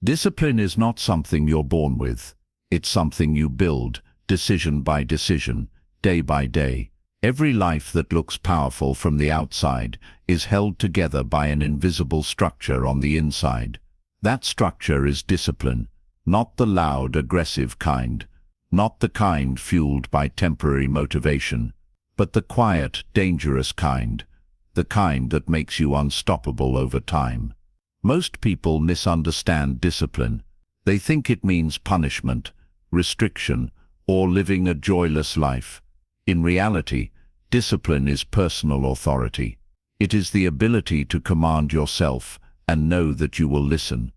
Discipline is not something you're born with. It's something you build, decision by decision, day by day. Every life that looks powerful from the outside is held together by an invisible structure on the inside. That structure is discipline, not the loud, aggressive kind, not the kind fueled by temporary motivation, but the quiet, dangerous kind, the kind that makes you unstoppable over time. Most people misunderstand discipline. They think it means punishment, restriction, or living a joyless life. In reality, discipline is personal authority. It is the ability to command yourself and know that you will listen.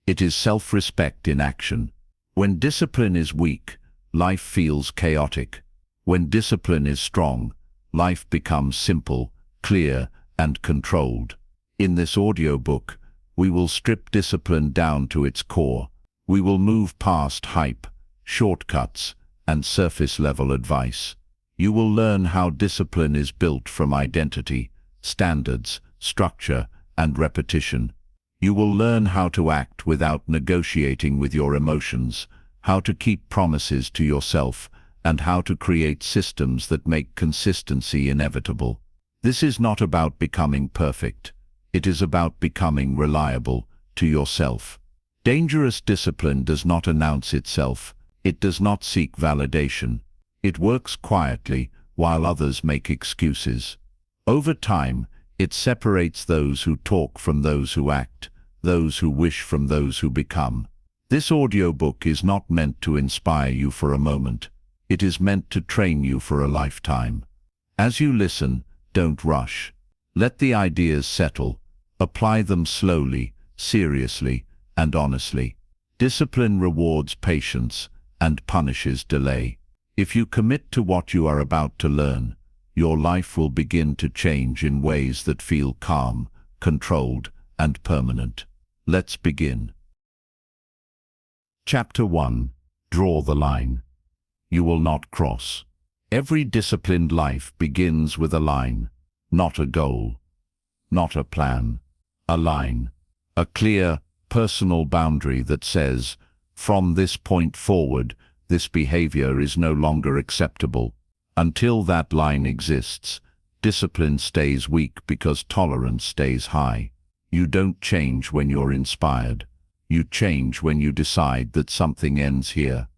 It is self-respect in action. When discipline is weak, life feels chaotic. When discipline is strong, life becomes simple, clear, and controlled. In this audiobook, we will strip discipline down to its core. We will move past hype, shortcuts, and surface-level advice. You will learn how discipline is built from identity, standards, structure, and repetition. You will learn how to act without negotiating with your emotions, how to keep promises to yourself, and how to create systems that make consistency inevitable. This is not about becoming perfect. It is about becoming reliable to yourself. Dangerous discipline does not announce itself. It does not seek validation. It works quietly while others make excuses. Over time, it separates those who talk from those who act, those who wish from those who become. This audiobook is not meant to inspire you for a moment. It is meant to train you for a lifetime. As you listen, don't rush. Let the ideas settle. Apply them slowly, seriously, and honestly. Discipline rewards patience and punishes delay. If you commit to what you are about to learn, your life will begin to change in ways that feel calm, controlled, and permanent. Let's begin. Chapter 1. Draw the line. You will not cross. Every disciplined life begins with a line, not a goal, not a plan. A line, a clear, personal boundary that says, from this point forward, this behavior is no longer acceptable. Until that line exists, discipline stays weak because tolerance stays high. You don't change when you're inspired. You change when you decide that something ends here.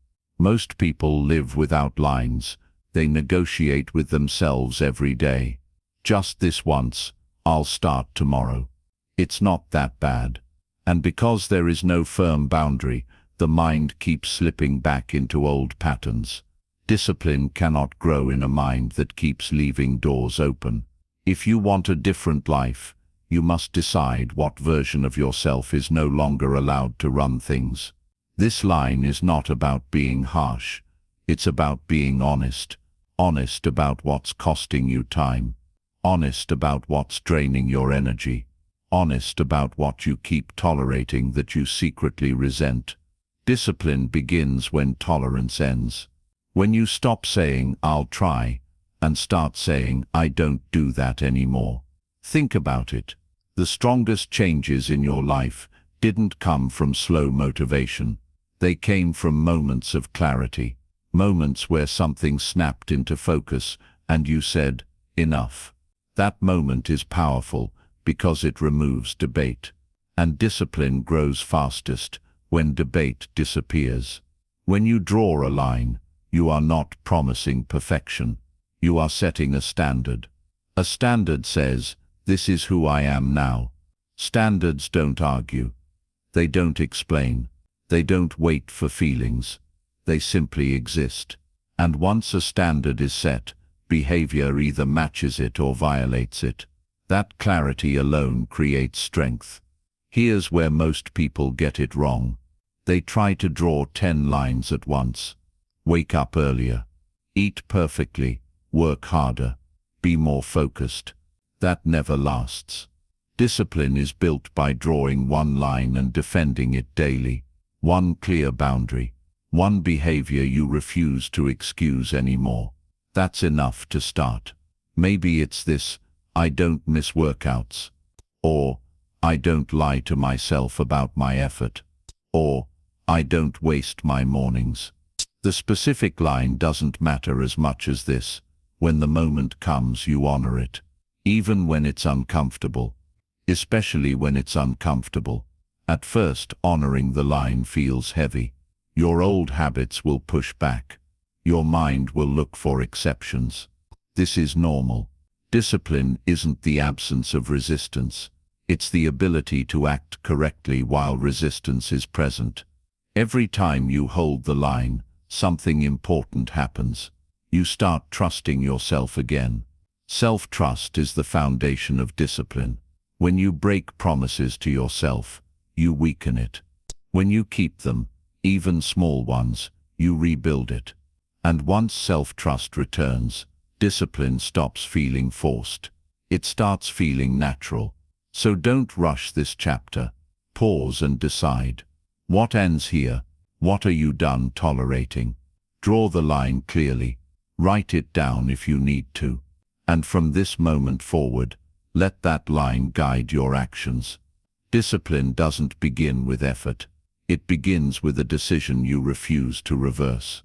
Most people live without lines. They negotiate with themselves every day. Just this once, I'll start tomorrow. It's not that bad. And because there is no firm boundary, the mind keeps slipping back into old patterns. Discipline cannot grow in a mind that keeps leaving doors open. If you want a different life, you must decide what version of yourself is no longer allowed to run things. This line is not about being harsh. It's about being honest. Honest about what's costing you time. Honest about what's draining your energy. Honest about what you keep tolerating that you secretly resent. Discipline begins when tolerance ends. When you stop saying, I'll try, and start saying, I don't do that anymore. Think about it. The strongest changes in your life didn't come from slow motivation. They came from moments of clarity. Moments where something snapped into focus and you said, enough. That moment is powerful because it removes debate. And discipline grows fastest when debate disappears. When you draw a line, you are not promising perfection. You are setting a standard. A standard says, this is who I am now. Standards don't argue. They don't explain. They don't wait for feelings. They simply exist. And once a standard is set, behavior either matches it or violates it. That clarity alone creates strength. Here's where most people get it wrong. They try to draw 10 lines at once. Wake up earlier. Eat perfectly. Work harder. Be more focused. That never lasts. Discipline is built by drawing one line and defending it daily. One clear boundary. One behavior you refuse to excuse anymore. That's enough to start. Maybe it's this, I don't miss workouts. Or, I don't lie to myself about my effort. Or, I don't waste my mornings. The specific line doesn't matter as much as this. When the moment comes, you honor it. Even when it's uncomfortable. Especially when it's uncomfortable. At first, honoring the line feels heavy. Your old habits will push back. Your mind will look for exceptions. This is normal. Discipline isn't the absence of resistance. It's the ability to act correctly while resistance is present. Every time you hold the line, something important happens. You start trusting yourself again. Self-trust is the foundation of discipline. When you break promises to yourself, you weaken it. When you keep them, even small ones, you rebuild it. And once self-trust returns, discipline stops feeling forced. It starts feeling natural. So don't rush this chapter. Pause and decide. What ends here? What are you done tolerating? Draw the line clearly. Write it down if you need to. And from this moment forward, let that line guide your actions. Discipline doesn't begin with effort. It begins with a decision you refuse to reverse.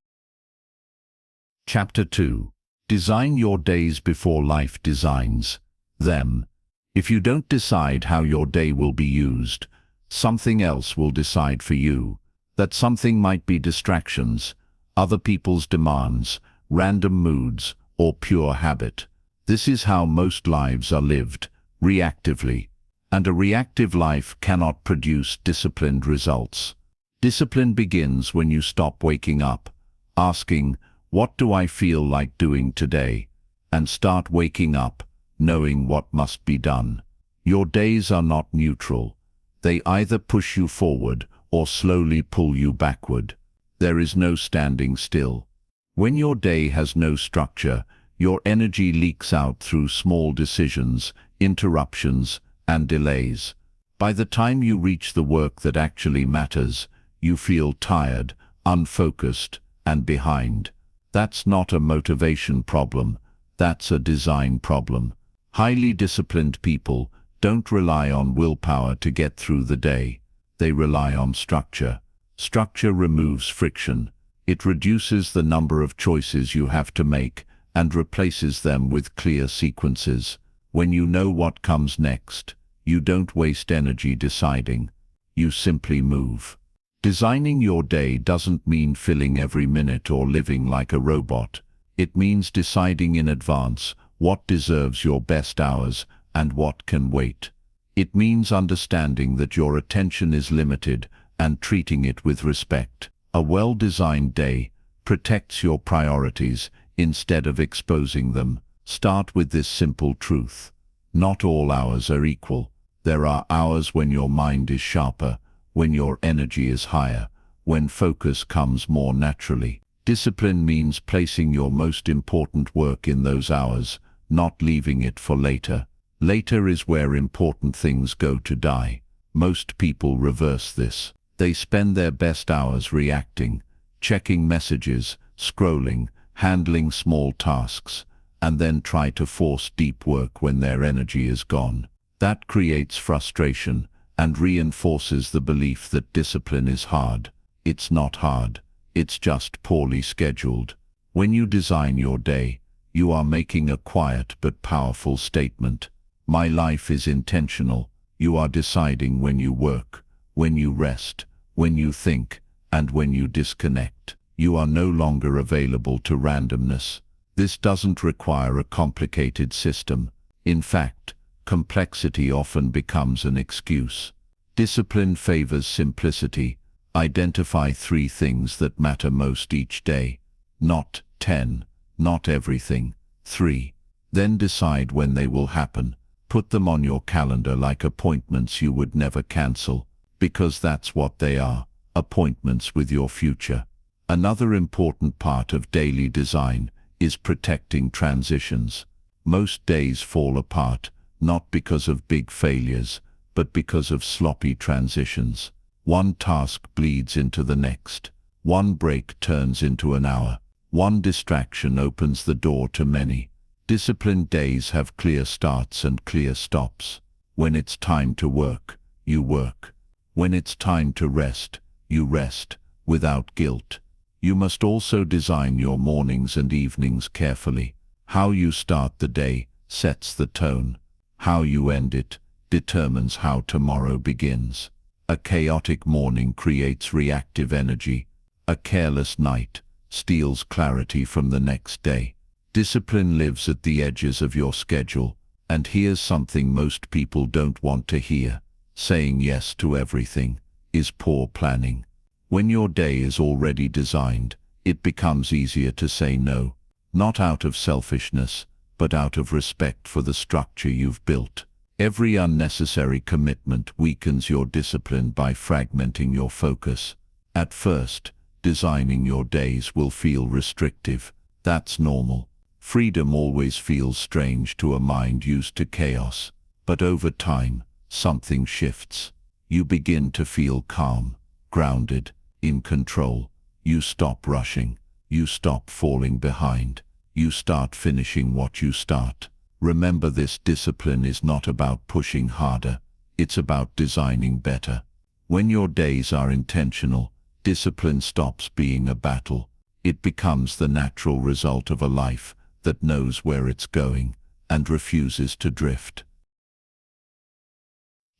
Chapter 2. Design your days before life designs them. If you don't decide how your day will be used, something else will decide for you. That something might be distractions, other people's demands, random moods, or pure habit. This is how most lives are lived, reactively. And a reactive life cannot produce disciplined results. Discipline begins when you stop waking up, asking, what do I feel like doing today? And start waking up, knowing what must be done. Your days are not neutral. They either push you forward or slowly pull you backward. There is no standing still. When your day has no structure, your energy leaks out through small decisions, interruptions, and delays. By the time you reach the work that actually matters, you feel tired, unfocused, and behind. That's not a motivation problem. That's a design problem. Highly disciplined people don't rely on willpower to get through the day. They rely on structure. Structure removes friction. It reduces the number of choices you have to make and replaces them with clear sequences. When you know what comes next, you don't waste energy deciding. You simply move. Designing your day doesn't mean filling every minute or living like a robot. It means deciding in advance what deserves your best hours and what can wait. It means understanding that your attention is limited and treating it with respect. A well-designed day protects your priorities instead of exposing them. Start with this simple truth. Not all hours are equal. There are hours when your mind is sharper, when your energy is higher, when focus comes more naturally. Discipline means placing your most important work in those hours, not leaving it for later. Later is where important things go to die. Most people reverse this. They spend their best hours reacting, checking messages, scrolling, handling small tasks, and then try to force deep work when their energy is gone. That creates frustration and reinforces the belief that discipline is hard. It's not hard. It's just poorly scheduled. When you design your day, you are making a quiet but powerful statement. My life is intentional. You are deciding when you work, when you rest, when you think, and when you disconnect. You are no longer available to randomness. This doesn't require a complicated system. In fact, complexity often becomes an excuse. Discipline favors simplicity. Identify 3 things that matter most each day. Not 10, not everything. 3. Then decide when they will happen. Put them on your calendar like appointments you would never cancel, because that's what they are, appointments with your future. Another important part of daily design is protecting transitions. Most days fall apart, not because of big failures, but because of sloppy transitions. One task bleeds into the next. One break turns into an hour. One distraction opens the door to many. Disciplined days have clear starts and clear stops. When it's time to work, you work. When it's time to rest, you rest, without guilt. You must also design your mornings and evenings carefully. How you start the day sets the tone. How you end it determines how tomorrow begins. A chaotic morning creates reactive energy. A careless night steals clarity from the next day. Discipline lives at the edges of your schedule, and here's something most people don't want to hear. Saying yes to everything is poor planning. When your day is already designed, it becomes easier to say no, not out of selfishness, but out of respect for the structure you've built. Every unnecessary commitment weakens your discipline by fragmenting your focus. At first, designing your days will feel restrictive. That's normal. Freedom always feels strange to a mind used to chaos. But over time, something shifts. You begin to feel calm, grounded, in control. You stop rushing. You stop falling behind. You start finishing what you start. Remember, this discipline is not about pushing harder. It's about designing better. When your days are intentional, discipline stops being a battle. It becomes the natural result of a life that knows where it's going and refuses to drift.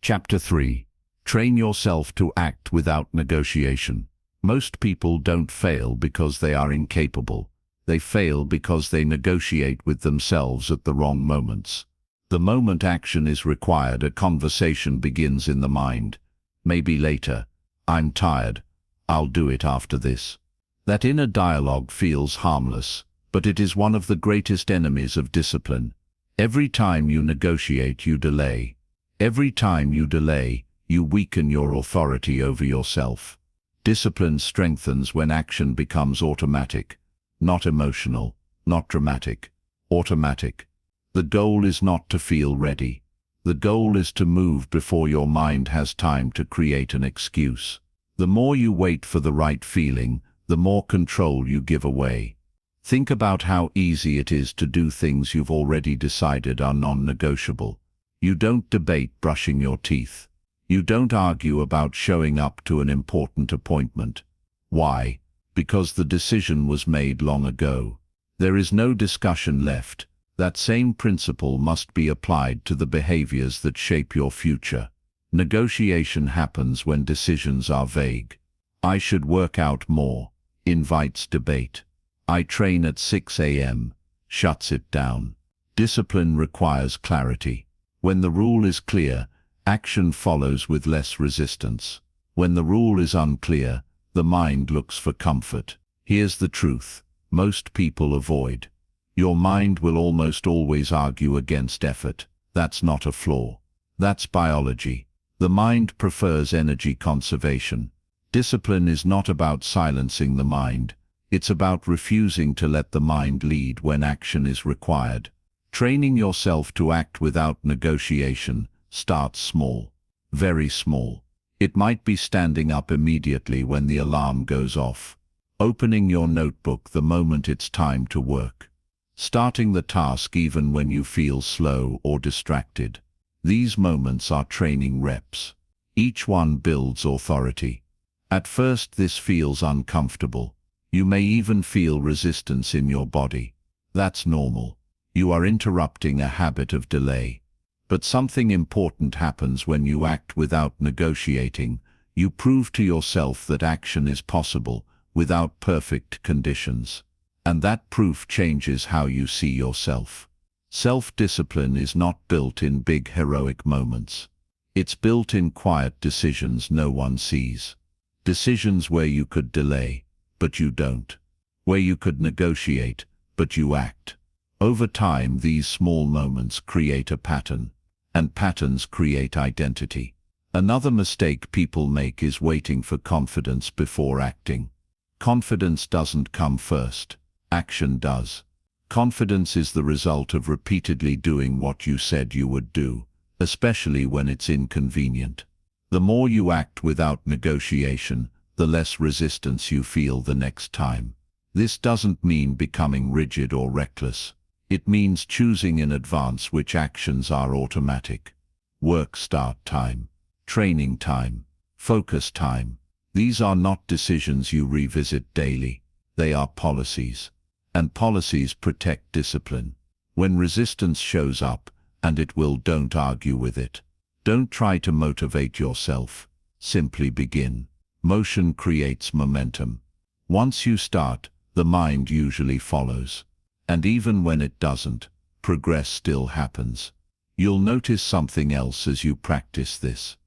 Chapter 3. Train yourself to act without negotiation. Most people don't fail because they are incapable. They fail because they negotiate with themselves at the wrong moments. The moment action is required, a conversation begins in the mind. Maybe later. I'm tired. I'll do it after this. That inner dialogue feels harmless, but it is one of the greatest enemies of discipline. Every time you negotiate, you delay. Every time you delay, you weaken your authority over yourself. Discipline strengthens when action becomes automatic, not emotional, not dramatic, automatic. The goal is not to feel ready. The goal is to move before your mind has time to create an excuse. The more you wait for the right feeling, the more control you give away. Think about how easy it is to do things you've already decided are non-negotiable. You don't debate brushing your teeth. You don't argue about showing up to an important appointment. Why? Because the decision was made long ago. There is no discussion left. That same principle must be applied to the behaviors that shape your future. Negotiation happens when decisions are vague. I should work out more invites debate. I train at 6 a.m. shuts it down. Discipline requires clarity. When the rule is clear, action follows with less resistance. When the rule is unclear, the mind looks for comfort. Here's the truth. Most people avoid. Your mind will almost always argue against effort. That's not a flaw. That's biology. The mind prefers energy conservation. Discipline is not about silencing the mind. It's about refusing to let the mind lead when action is required. Training yourself to act without negotiation starts small, very small. It might be standing up immediately when the alarm goes off, opening your notebook the moment it's time to work, starting the task even when you feel slow or distracted. These moments are training reps. Each one builds authority. At first this feels uncomfortable. You may even feel resistance in your body. That's normal. You are interrupting a habit of delay. But something important happens when you act without negotiating. You prove to yourself that action is possible without perfect conditions. And that proof changes how you see yourself. Self-discipline is not built in big heroic moments. It's built in quiet decisions no one sees. Decisions where you could delay, but you don't. Where you could negotiate, but you act. Over time, these small moments create a pattern, and patterns create identity. Another mistake people make is waiting for confidence before acting. Confidence doesn't come first. Action does. Confidence is the result of repeatedly doing what you said you would do, especially when it's inconvenient. The more you act without negotiation, the less resistance you feel the next time. This doesn't mean becoming rigid or reckless. It means choosing in advance which actions are automatic. Work start time, training time, focus time. These are not decisions you revisit daily. They are policies. And policies protect discipline. When resistance shows up, and it will, don't argue with it. Don't try to motivate yourself. Simply begin. Motion creates momentum. Once you start, the mind usually follows. And even when it doesn't, progress still happens. You'll notice something else as you practice this.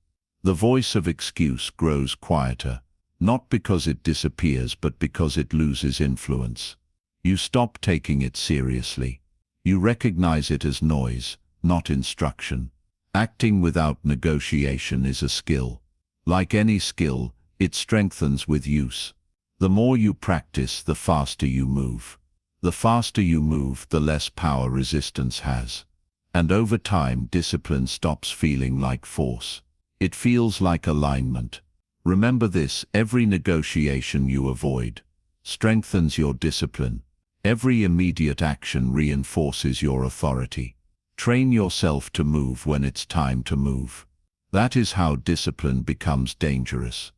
The voice of excuse grows quieter, not because it disappears but because it loses influence. You stop taking it seriously. You recognize it as noise, not instruction. Acting without negotiation is a skill. Like any skill, it strengthens with use. The more you practice, the faster you move. The faster you move, the less power resistance has. And over time, discipline stops feeling like force. It feels like alignment. Remember this: every negotiation you avoid strengthens your discipline. Every immediate action reinforces your authority. Train yourself to move when it's time to move. That is how discipline becomes dangerous.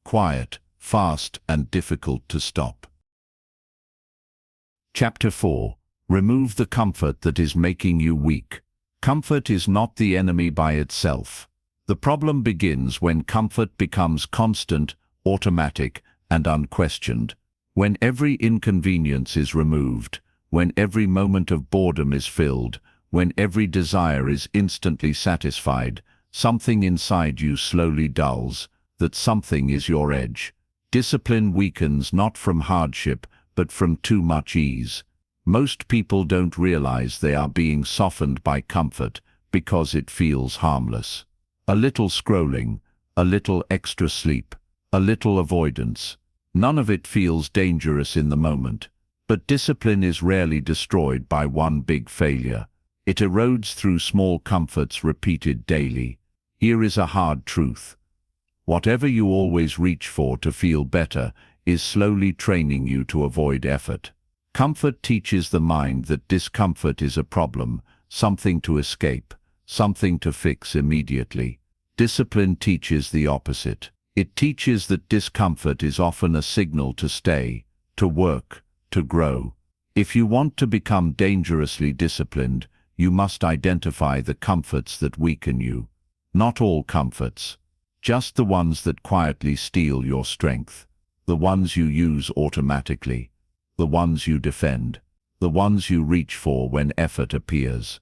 Quiet, fast, and difficult to stop. Chapter 4. Remove the comfort that is making you weak. Comfort is not the enemy by itself. The problem begins when comfort becomes constant, automatic, and unquestioned. When every inconvenience is removed, when every moment of boredom is filled, when every desire is instantly satisfied, something inside you slowly dulls. That something is your edge. Discipline weakens not from hardship, but from too much ease. Most people don't realize they are being softened by comfort because it feels harmless. A little scrolling, a little extra sleep, a little avoidance. None of it feels dangerous in the moment. But discipline is rarely destroyed by one big failure. It erodes through small comforts repeated daily. Here is a hard truth. Whatever you always reach for to feel better is slowly training you to avoid effort. Comfort teaches the mind that discomfort is a problem, something to escape, something to fix immediately. Discipline teaches the opposite. It teaches that discomfort is often a signal to stay, to work, to grow. If you want to become dangerously disciplined, you must identify the comforts that weaken you. Not all comforts. Just the ones that quietly steal your strength. The ones you use automatically. The ones you defend. The ones you reach for when effort appears.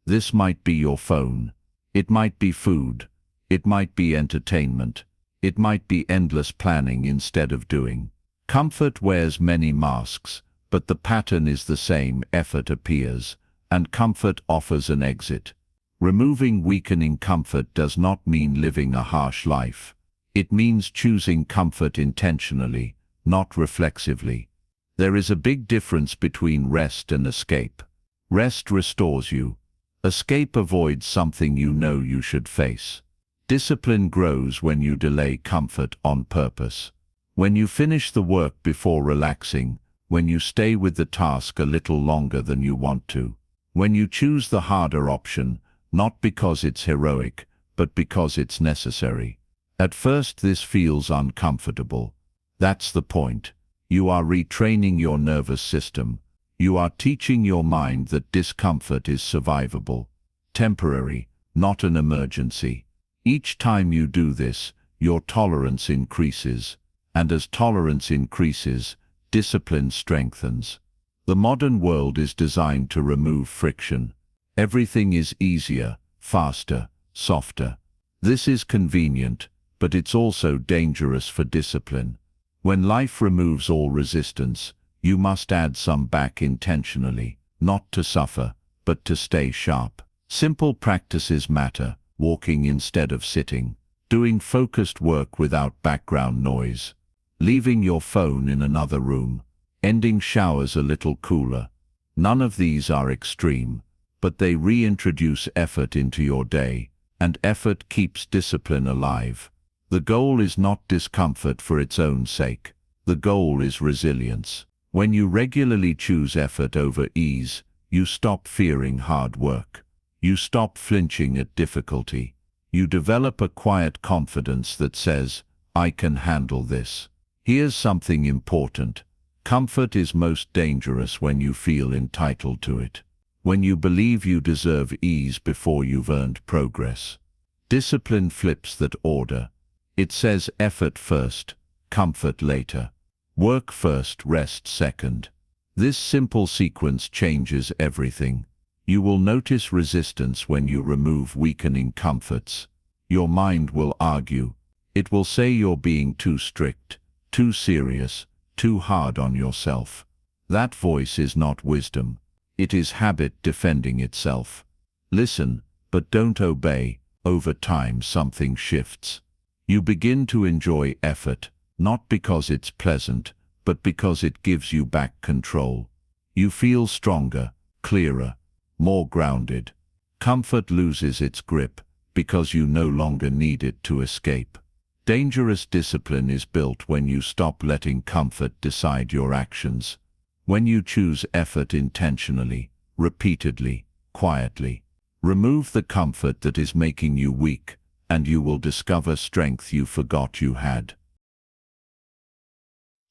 This might be your phone. It might be food. It might be entertainment. It might be endless planning instead of doing. Comfort wears many masks, but the pattern is the same. Effort appears, and comfort offers an exit. Removing weakening comfort does not mean living a harsh life. It means choosing comfort intentionally, not reflexively. There is a big difference between rest and escape. Rest restores you. Escape avoids something you know you should face. Discipline grows when you delay comfort on purpose. When you finish the work before relaxing, when you stay with the task a little longer than you want to. When you choose the harder option, not because it's heroic, but because it's necessary. At first this feels uncomfortable. That's the point. You are retraining your nervous system. You are teaching your mind that discomfort is survivable, temporary, not an emergency. Each time you do this, your tolerance increases. And as tolerance increases, discipline strengthens. The modern world is designed to remove friction. Everything is easier, faster, softer. This is convenient, but it's also dangerous for discipline. When life removes all resistance, you must add some back intentionally, not to suffer, but to stay sharp. Simple practices matter: walking instead of sitting, doing focused work without background noise, leaving your phone in another room, ending showers a little cooler. None of these are extreme, but they reintroduce effort into your day, and effort keeps discipline alive. The goal is not discomfort for its own sake. The goal is resilience. When you regularly choose effort over ease, you stop fearing hard work. You stop flinching at difficulty. You develop a quiet confidence that says, I can handle this. Here's something important. Comfort is most dangerous when you feel entitled to it. When you believe you deserve ease before you've earned progress. Discipline flips that order. It says effort first, comfort later. Work first, rest second. This simple sequence changes everything. You will notice resistance when you remove weakening comforts. Your mind will argue. It will say you're being too strict, too serious, too hard on yourself. That voice is not wisdom. It is habit defending itself. Listen, but don't obey. Over time something shifts. You begin to enjoy effort, not because it's pleasant, but because it gives you back control. You feel stronger, clearer, more grounded. Comfort loses its grip because you no longer need it to escape. Dangerous discipline is built when you stop letting comfort decide your actions. When you choose effort intentionally, repeatedly, quietly. Remove the comfort that is making you weak, and you will discover strength you forgot you had.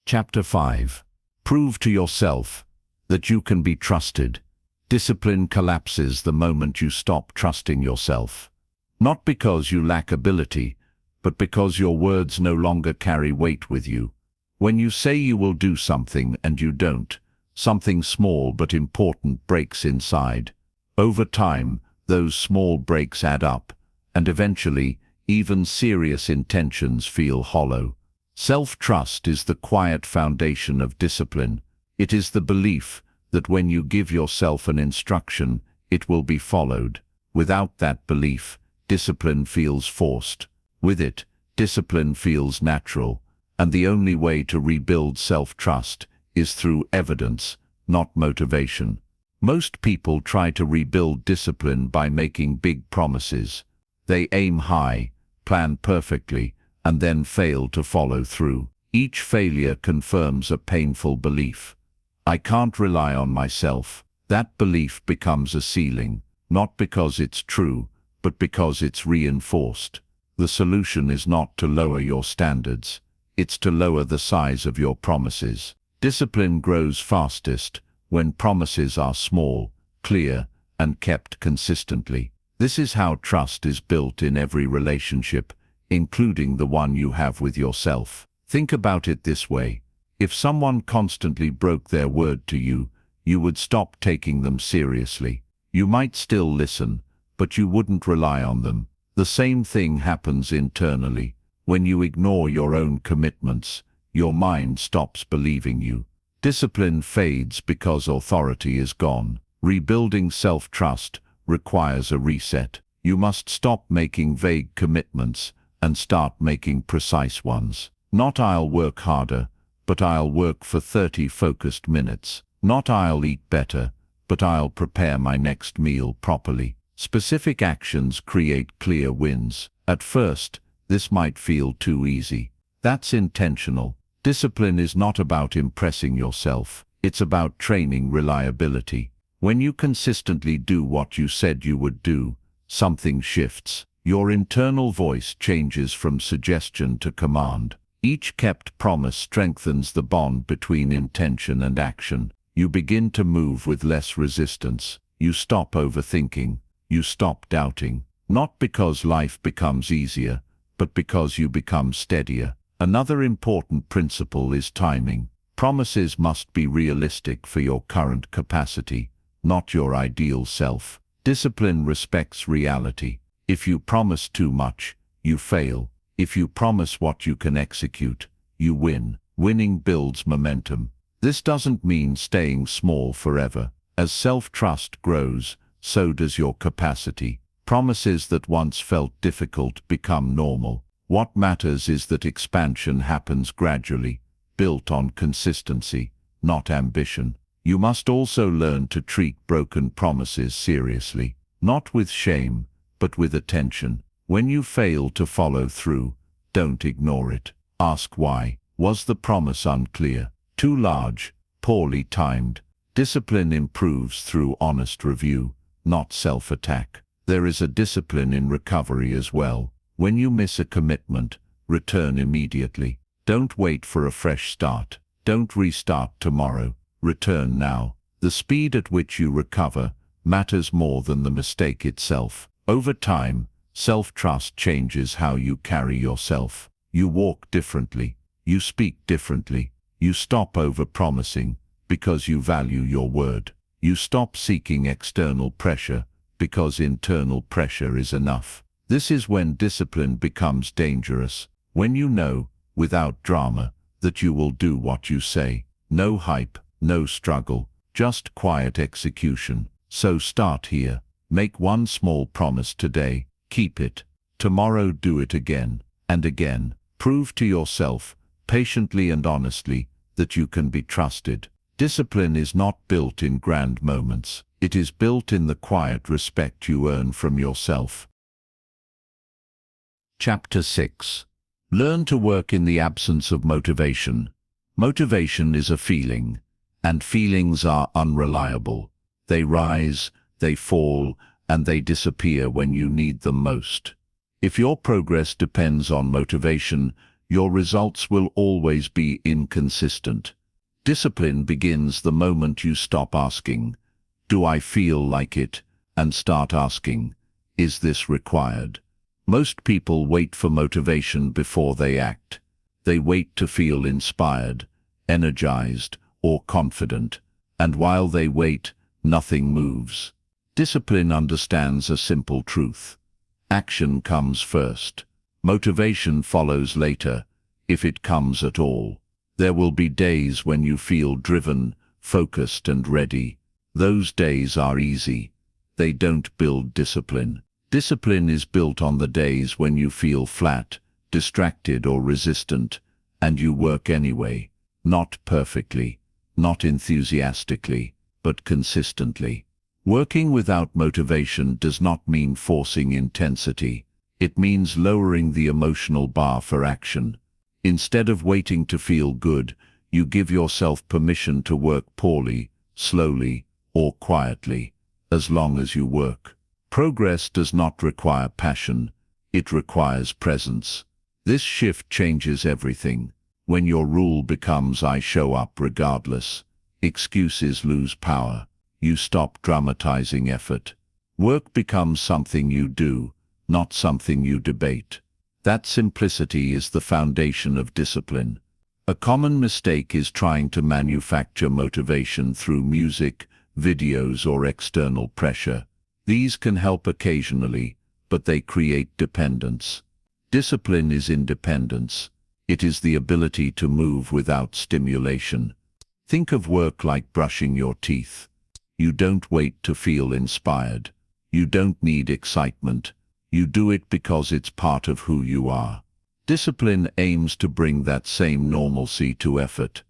Chapter 5. Prove to yourself that you can be trusted. Discipline collapses the moment you stop trusting yourself. Not because you lack ability, but because your words no longer carry weight with you. When you say you will do something and you don't, something small but important breaks inside. Over time, those small breaks add up, and eventually, even serious intentions feel hollow. Self-trust is the quiet foundation of discipline. It is the belief that when you give yourself an instruction, it will be followed. Without that belief, discipline feels forced. With it, discipline feels natural, and the only way to rebuild self-trust is through evidence, not motivation. Most people try to rebuild discipline by making big promises. They aim high, plan perfectly, and then fail to follow through. Each failure confirms a painful belief. I can't rely on myself. That belief becomes a ceiling, not because it's true, but because it's reinforced. The solution is not to lower your standards. It's to lower the size of your promises. Discipline grows fastest when promises are small, clear, and kept consistently. This is how trust is built in every relationship, including the one you have with yourself. Think about it this way. If someone constantly broke their word to you, you would stop taking them seriously. You might still listen, but you wouldn't rely on them. The same thing happens internally. When you ignore your own commitments, your mind stops believing you. Discipline fades because authority is gone. Rebuilding self-trust requires a reset. You must stop making vague commitments and start making precise ones. Not I'll work harder, but I'll work for 30 focused minutes. Not I'll eat better, but I'll prepare my next meal properly. Specific actions create clear wins. At first, this might feel too easy. That's intentional. Discipline is not about impressing yourself. It's about training reliability. When you consistently do what you said you would do, something shifts. Your internal voice changes from suggestion to command. Each kept promise strengthens the bond between intention and action. You begin to move with less resistance. You stop overthinking. You stop doubting. Not because life becomes easier, but because you become steadier. Another important principle is timing. Promises must be realistic for your current capacity, not your ideal self. Discipline respects reality. If you promise too much, you fail. If you promise what you can execute, you win. Winning builds momentum. This doesn't mean staying small forever. As self-trust grows, so does your capacity. Promises that once felt difficult become normal. What matters is that expansion happens gradually, built on consistency, not ambition. You must also learn to treat broken promises seriously, not with shame, but with attention. When you fail to follow through, don't ignore it. Ask why. Was the promise unclear? Too large? Poorly timed? Discipline improves through honest review, not self-attack. There is a discipline in recovery as well. When you miss a commitment, return immediately. Don't wait for a fresh start. Don't restart tomorrow. Return now. The speed at which you recover matters more than the mistake itself. Over time, self-trust changes how you carry yourself. You walk differently. You speak differently. You stop over-promising because you value your word. You stop seeking external pressure because internal pressure is enough. This is when discipline becomes dangerous, when you know, without drama, that you will do what you say. No hype, no struggle, just quiet execution. So start here. Make one small promise today. Keep it. Tomorrow do it again and again. Prove to yourself, patiently and honestly, that you can be trusted. Discipline is not built in grand moments. It is built in the quiet respect you earn from yourself. Chapter 6. Learn to work in the absence of motivation. Motivation is a feeling, and feelings are unreliable. They rise, they fall, and they disappear when you need them most. If your progress depends on motivation, your results will always be inconsistent. Discipline begins the moment you stop asking, "Do I feel like it?" and start asking, "Is this required?" Most people wait for motivation before they act. They wait to feel inspired, energized, or confident, and while they wait, nothing moves. Discipline understands a simple truth. Action comes first. Motivation follows later, if it comes at all. There will be days when you feel driven, focused, and ready. Those days are easy. They don't build discipline. Discipline is built on the days when you feel flat, distracted, or resistant, and you work anyway. Not perfectly, not enthusiastically, but consistently. Working without motivation does not mean forcing intensity. It means lowering the emotional bar for action. Instead of waiting to feel good, you give yourself permission to work poorly, slowly, or quietly, as long as you work. Progress does not require passion, it requires presence. This shift changes everything. When your rule becomes "I show up regardless," excuses lose power. You stop dramatizing effort. Work becomes something you do, not something you debate. That simplicity is the foundation of discipline. A common mistake is trying to manufacture motivation through music, videos, or external pressure. These can help occasionally, but they create dependence. Discipline is independence. It is the ability to move without stimulation. Think of work like brushing your teeth. You don't wait to feel inspired. You don't need excitement. You do it because it's part of who you are. Discipline aims to bring that same normalcy to effort.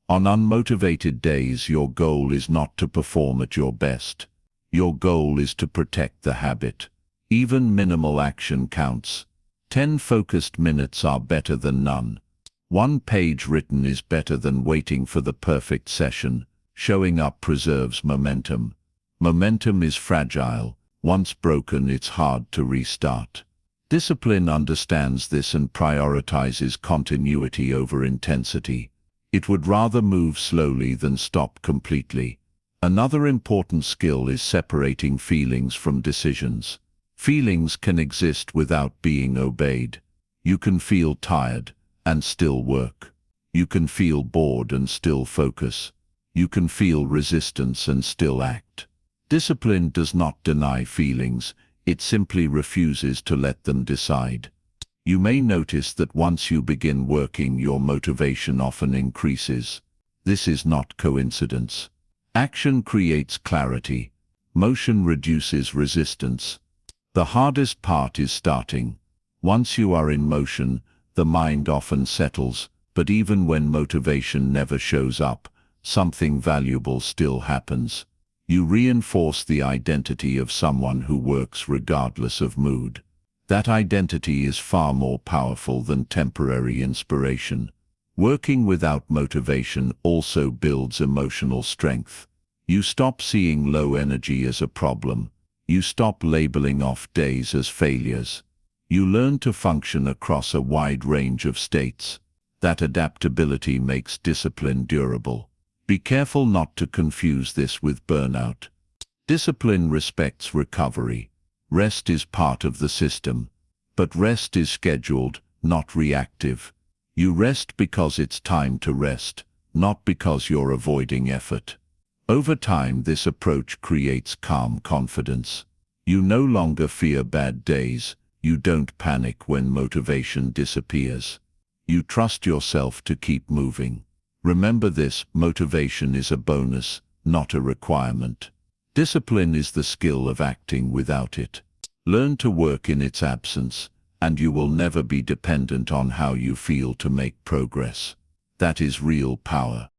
On unmotivated days, your goal is not to perform at your best. Your goal is to protect the habit. Even minimal action counts. 10 focused minutes are better than none. 1 page written is better than waiting for the perfect session. Showing up preserves momentum. Momentum is fragile. Once broken, it's hard to restart. Discipline understands this and prioritizes continuity over intensity. It would rather move slowly than stop completely. Another important skill is separating feelings from decisions. Feelings can exist without being obeyed. You can feel tired and still work. You can feel bored and still focus. You can feel resistance and still act. Discipline does not deny feelings, it simply refuses to let them decide. You may notice that once you begin working, your motivation often increases. This is not coincidence. Action creates clarity. Motion reduces resistance. The hardest part is starting. Once you are in motion, the mind often settles, but even when motivation never shows up, something valuable still happens. You reinforce the identity of someone who works regardless of mood. That identity is far more powerful than temporary inspiration. Working without motivation also builds emotional strength. You stop seeing low energy as a problem. You stop labeling off days as failures. You learn to function across a wide range of states. That adaptability makes discipline durable. Be careful not to confuse this with burnout. Discipline respects recovery. Rest is part of the system. But rest is scheduled, not reactive. You rest because it's time to rest, not because you're avoiding effort. Over time, this approach creates calm confidence. You no longer fear bad days. You don't panic when motivation disappears. You trust yourself to keep moving. Remember this: motivation is a bonus, not a requirement. Discipline is the skill of acting without it. Learn to work in its absence, and you will never be dependent on how you feel to make progress. That is real power.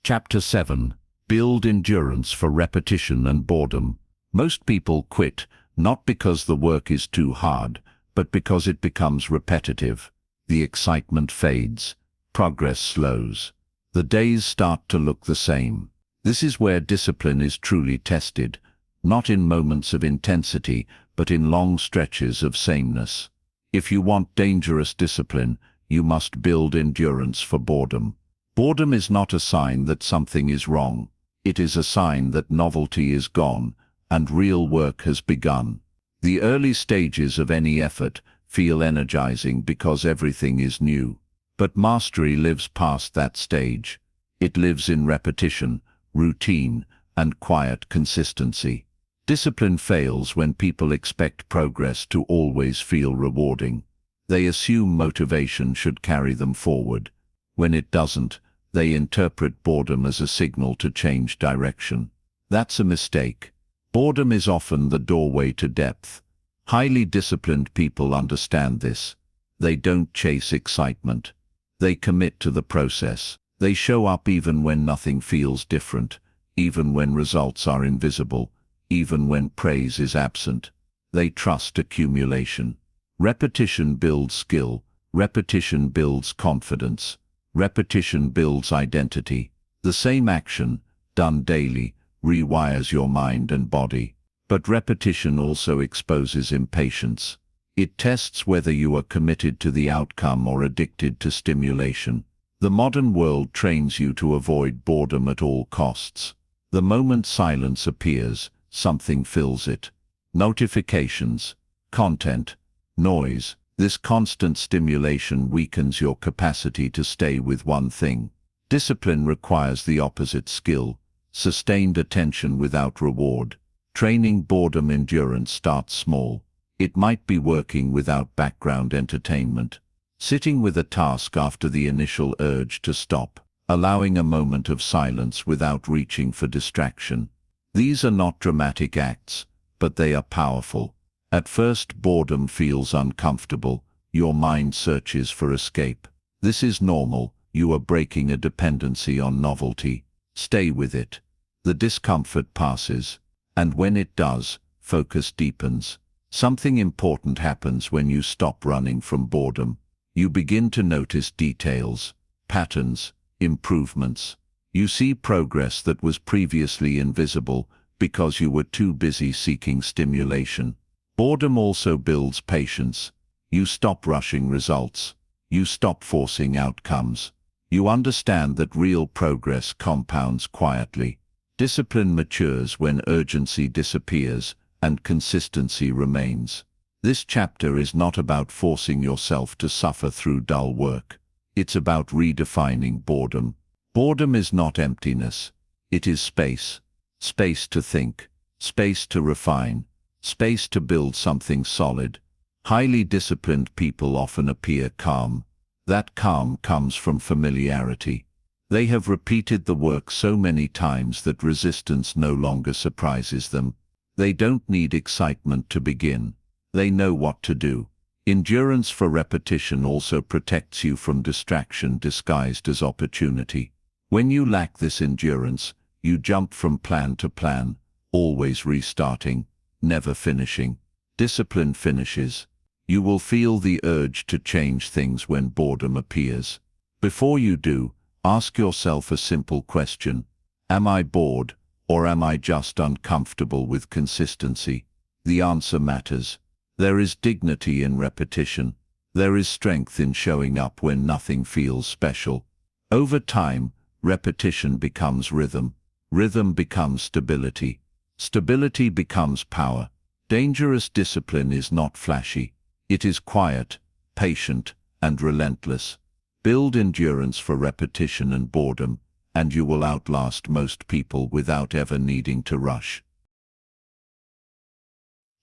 Chapter 7. Build endurance for repetition and boredom. Most people quit, not because the work is too hard, but because it becomes repetitive. The excitement fades. Progress slows. The days start to look the same. This is where discipline is truly tested, not in moments of intensity, but in long stretches of sameness. If you want dangerous discipline, you must build endurance for boredom. Boredom is not a sign that something is wrong. It is a sign that novelty is gone, and real work has begun. The early stages of any effort feel energizing because everything is new. But mastery lives past that stage. It lives in repetition, routine, and quiet consistency. Discipline fails when people expect progress to always feel rewarding. They assume motivation should carry them forward. When it doesn't, they interpret boredom as a signal to change direction. That's a mistake. Boredom is often the doorway to depth. Highly disciplined people understand this. They don't chase excitement. They commit to the process. They show up even when nothing feels different, even when results are invisible, even when praise is absent. They trust accumulation. Repetition builds skill. Repetition builds confidence. Repetition builds identity. The same action, done daily, rewires your mind and body. But repetition also exposes impatience. It tests whether you are committed to the outcome or addicted to stimulation. The modern world trains you to avoid boredom at all costs. The moment silence appears, something fills it. Notifications, content, noise. This constant stimulation weakens your capacity to stay with one thing. Discipline requires the opposite skill, sustained attention without reward. Training boredom endurance starts small. It might be working without background entertainment, sitting with a task after the initial urge to stop, allowing a moment of silence without reaching for distraction. These are not dramatic acts, but they are powerful. At first, boredom feels uncomfortable. Your mind searches for escape. This is normal. You are breaking a dependency on novelty. Stay with it. The discomfort passes. And when it does, focus deepens. Something important happens when you stop running from boredom. You begin to notice details, patterns, improvements. You see progress that was previously invisible because you were too busy seeking stimulation. Boredom also builds patience. You stop rushing results. You stop forcing outcomes. You understand that real progress compounds quietly. Discipline matures when urgency disappears and consistency remains. This chapter is not about forcing yourself to suffer through dull work. It's about redefining boredom. Boredom is not emptiness. It is space. Space to think. Space to refine. Space to build something solid. Highly disciplined people often appear calm. That calm comes from familiarity. They have repeated the work so many times that resistance no longer surprises them. They don't need excitement to begin. They know what to do. Endurance for repetition also protects you from distraction disguised as opportunity. When you lack this endurance, you jump from plan to plan, always restarting, never finishing. Discipline finishes. You will feel the urge to change things when boredom appears. Before you do, ask yourself a simple question. Am I bored, or am I just uncomfortable with consistency? The answer matters. There is dignity in repetition. There is strength in showing up when nothing feels special. Over time, repetition becomes rhythm. Rhythm becomes stability. Stability becomes power. Dangerous discipline is not flashy. It is quiet, patient, and relentless. Build endurance for repetition and boredom, and you will outlast most people without ever needing to rush.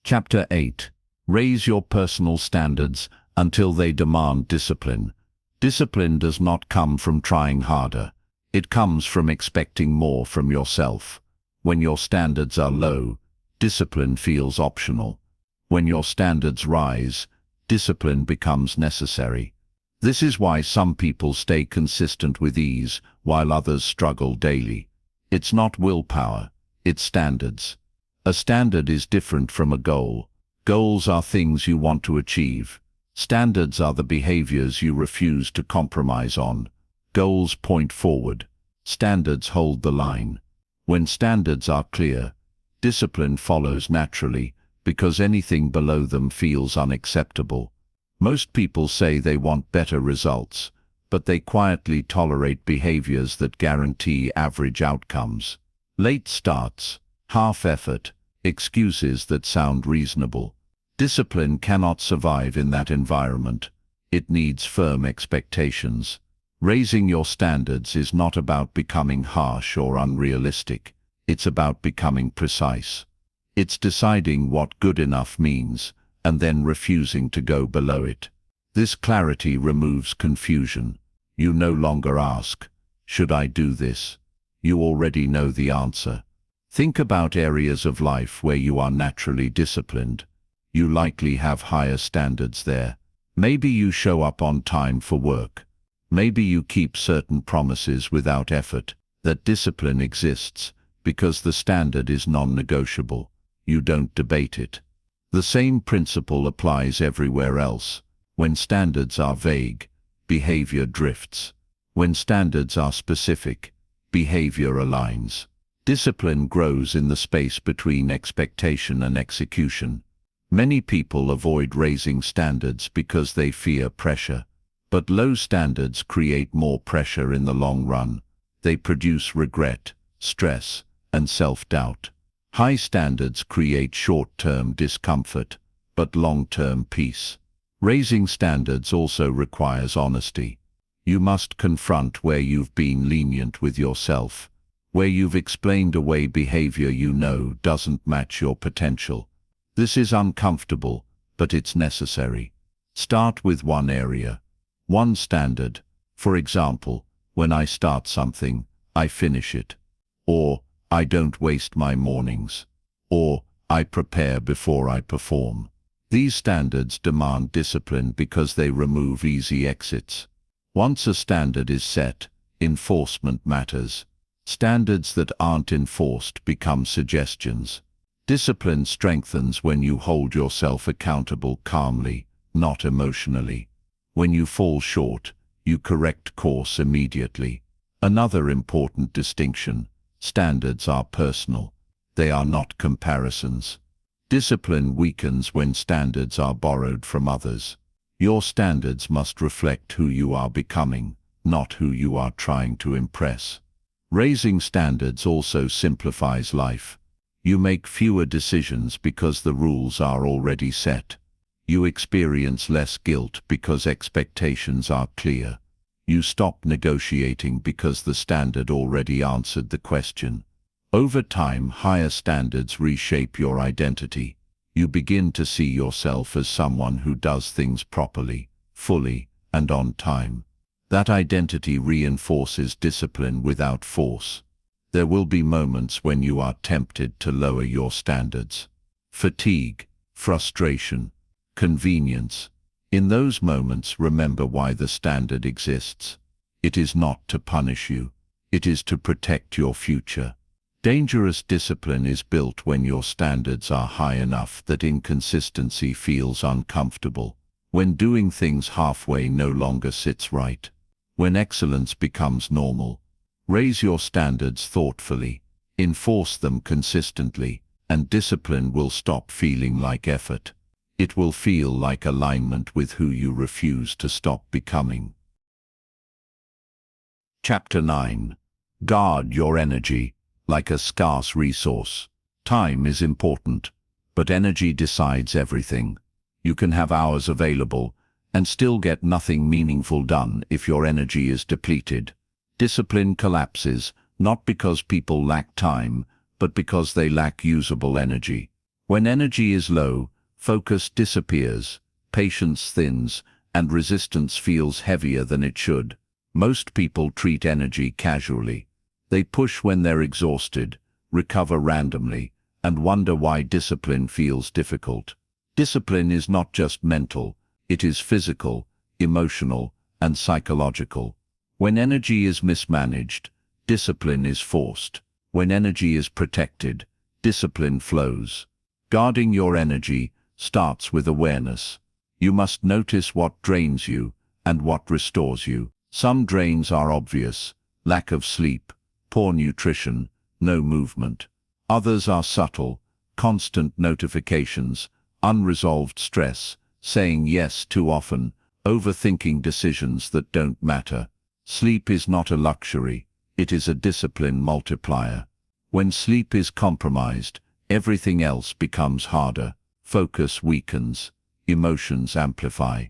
Chapter 8. Raise your personal standards until they demand discipline. Discipline does not come from trying harder. It comes from expecting more from yourself. When your standards are low, discipline feels optional. When your standards rise, discipline becomes necessary. This is why some people stay consistent with ease, while others struggle daily. It's not willpower, it's standards. A standard is different from a goal. Goals are things you want to achieve. Standards are the behaviors you refuse to compromise on. Goals point forward. Standards hold the line. When standards are clear, discipline follows naturally, because anything below them feels unacceptable. Most people say they want better results, but they quietly tolerate behaviors that guarantee average outcomes. Late starts, half effort, excuses that sound reasonable. Discipline cannot survive in that environment. It needs firm expectations. Raising your standards is not about becoming harsh or unrealistic. It's about becoming precise. It's deciding what good enough means, and then refusing to go below it. This clarity removes confusion. You no longer ask, "Should I do this?" You already know the answer. Think about areas of life where you are naturally disciplined. You likely have higher standards there. Maybe you show up on time for work. Maybe you keep certain promises without effort. That discipline exists because the standard is non-negotiable. You don't debate it. The same principle applies everywhere else. When standards are vague, behavior drifts. When standards are specific, behavior aligns. Discipline grows in the space between expectation and execution. Many people avoid raising standards because they fear pressure. But low standards create more pressure in the long run. They produce regret, stress, and self-doubt. High standards create short-term discomfort, but long-term peace. Raising standards also requires honesty. You must confront where you've been lenient with yourself, where you've explained away behavior you know doesn't match your potential. This is uncomfortable, but it's necessary. Start with one area. One standard. For example, when I start something, I finish it. Or, I don't waste my mornings. Or, I prepare before I perform. These standards demand discipline because they remove easy exits. Once a standard is set, enforcement matters. Standards that aren't enforced become suggestions. Discipline strengthens when you hold yourself accountable calmly, not emotionally. When you fall short, you correct course immediately. Another important distinction: standards are personal. They are not comparisons. Discipline weakens when standards are borrowed from others. Your standards must reflect who you are becoming, not who you are trying to impress. Raising standards also simplifies life. You make fewer decisions because the rules are already set. You experience less guilt because expectations are clear. You stop negotiating because the standard already answered the question. Over time, higher standards reshape your identity. You begin to see yourself as someone who does things properly, fully, and on time. That identity reinforces discipline without force. There will be moments when you are tempted to lower your standards. Fatigue, frustration, convenience. In those moments, remember why the standard exists. It is not to punish you. It is to protect your future. Dangerous discipline is built when your standards are high enough that inconsistency feels uncomfortable. When doing things halfway no longer sits right. When excellence becomes normal. Raise your standards thoughtfully. Enforce them consistently, and discipline will stop feeling like effort. It will feel like alignment with who you refuse to stop becoming. Chapter 9. Guard your energy like a scarce resource. Time is important, but energy decides everything. You can have hours available and still get nothing meaningful done if your energy is depleted. Discipline collapses, not because people lack time, but because they lack usable energy. When energy is low, focus disappears, patience thins, and resistance feels heavier than it should. Most people treat energy casually. They push when they're exhausted, recover randomly, and wonder why discipline feels difficult. Discipline is not just mental, it is physical, emotional, and psychological. When energy is mismanaged, discipline is forced. When energy is protected, discipline flows. Guarding your energy starts with awareness. You must notice what drains you and what restores you. Some drains are obvious: lack of sleep, poor nutrition, no movement. Others are subtle: constant notifications, unresolved stress, saying yes too often, overthinking decisions that don't matter. Sleep is not a luxury, it is a discipline multiplier. When sleep is compromised, everything else becomes harder. Focus weakens, emotions amplify,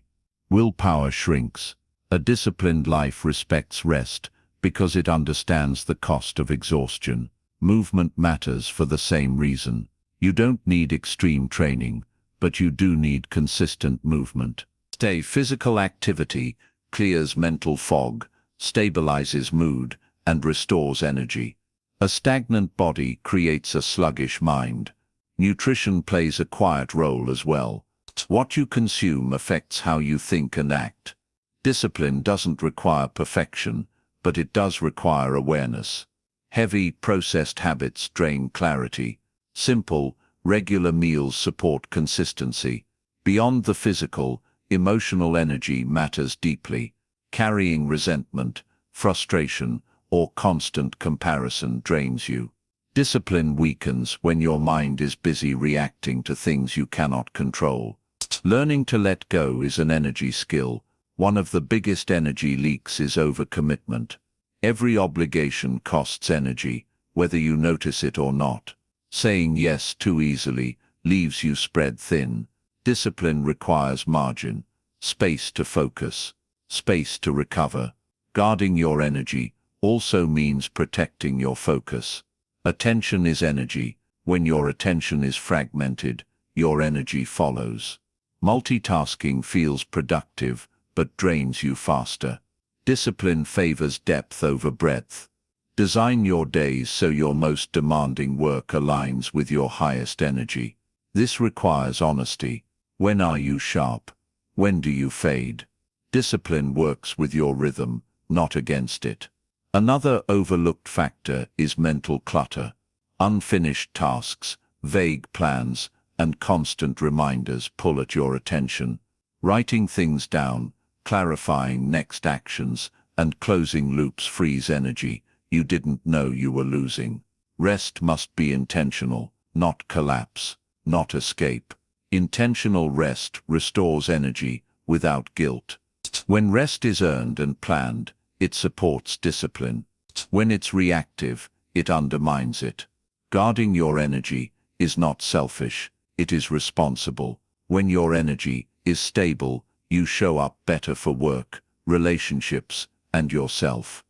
willpower shrinks. A disciplined life respects rest because it understands the cost of exhaustion. Movement matters for the same reason. You don't need extreme training, but you do need consistent movement. Physical activity clears mental fog, stabilizes mood, and restores energy. A stagnant body creates a sluggish mind. Nutrition plays a quiet role as well. What you consume affects how you think and act. Discipline doesn't require perfection, but it does require awareness. Heavy, processed habits drain clarity. Simple, regular meals support consistency. Beyond the physical, emotional energy matters deeply. Carrying resentment, frustration, or constant comparison drains you. Discipline weakens when your mind is busy reacting to things you cannot control. Learning to let go is an energy skill. One of the biggest energy leaks is overcommitment. Every obligation costs energy, whether you notice it or not. Saying yes too easily leaves you spread thin. Discipline requires margin, space to focus, space to recover. Guarding your energy also means protecting your focus. Attention is energy. When your attention is fragmented, your energy follows. Multitasking feels productive, but drains you faster. Discipline favors depth over breadth. Design your days so your most demanding work aligns with your highest energy. This requires honesty. When are you sharp? When do you fade? Discipline works with your rhythm, not against it. Another overlooked factor is mental clutter. Unfinished tasks, vague plans, and constant reminders pull at your attention. Writing things down, clarifying next actions, and closing loops frees energy you didn't know you were losing. Rest must be intentional, not collapse, not escape. Intentional rest restores energy without guilt. When rest is earned and planned, it supports discipline. When it's reactive, it undermines it. Guarding your energy is not selfish, it is responsible. When your energy is stable, you show up better for work, relationships, and yourself.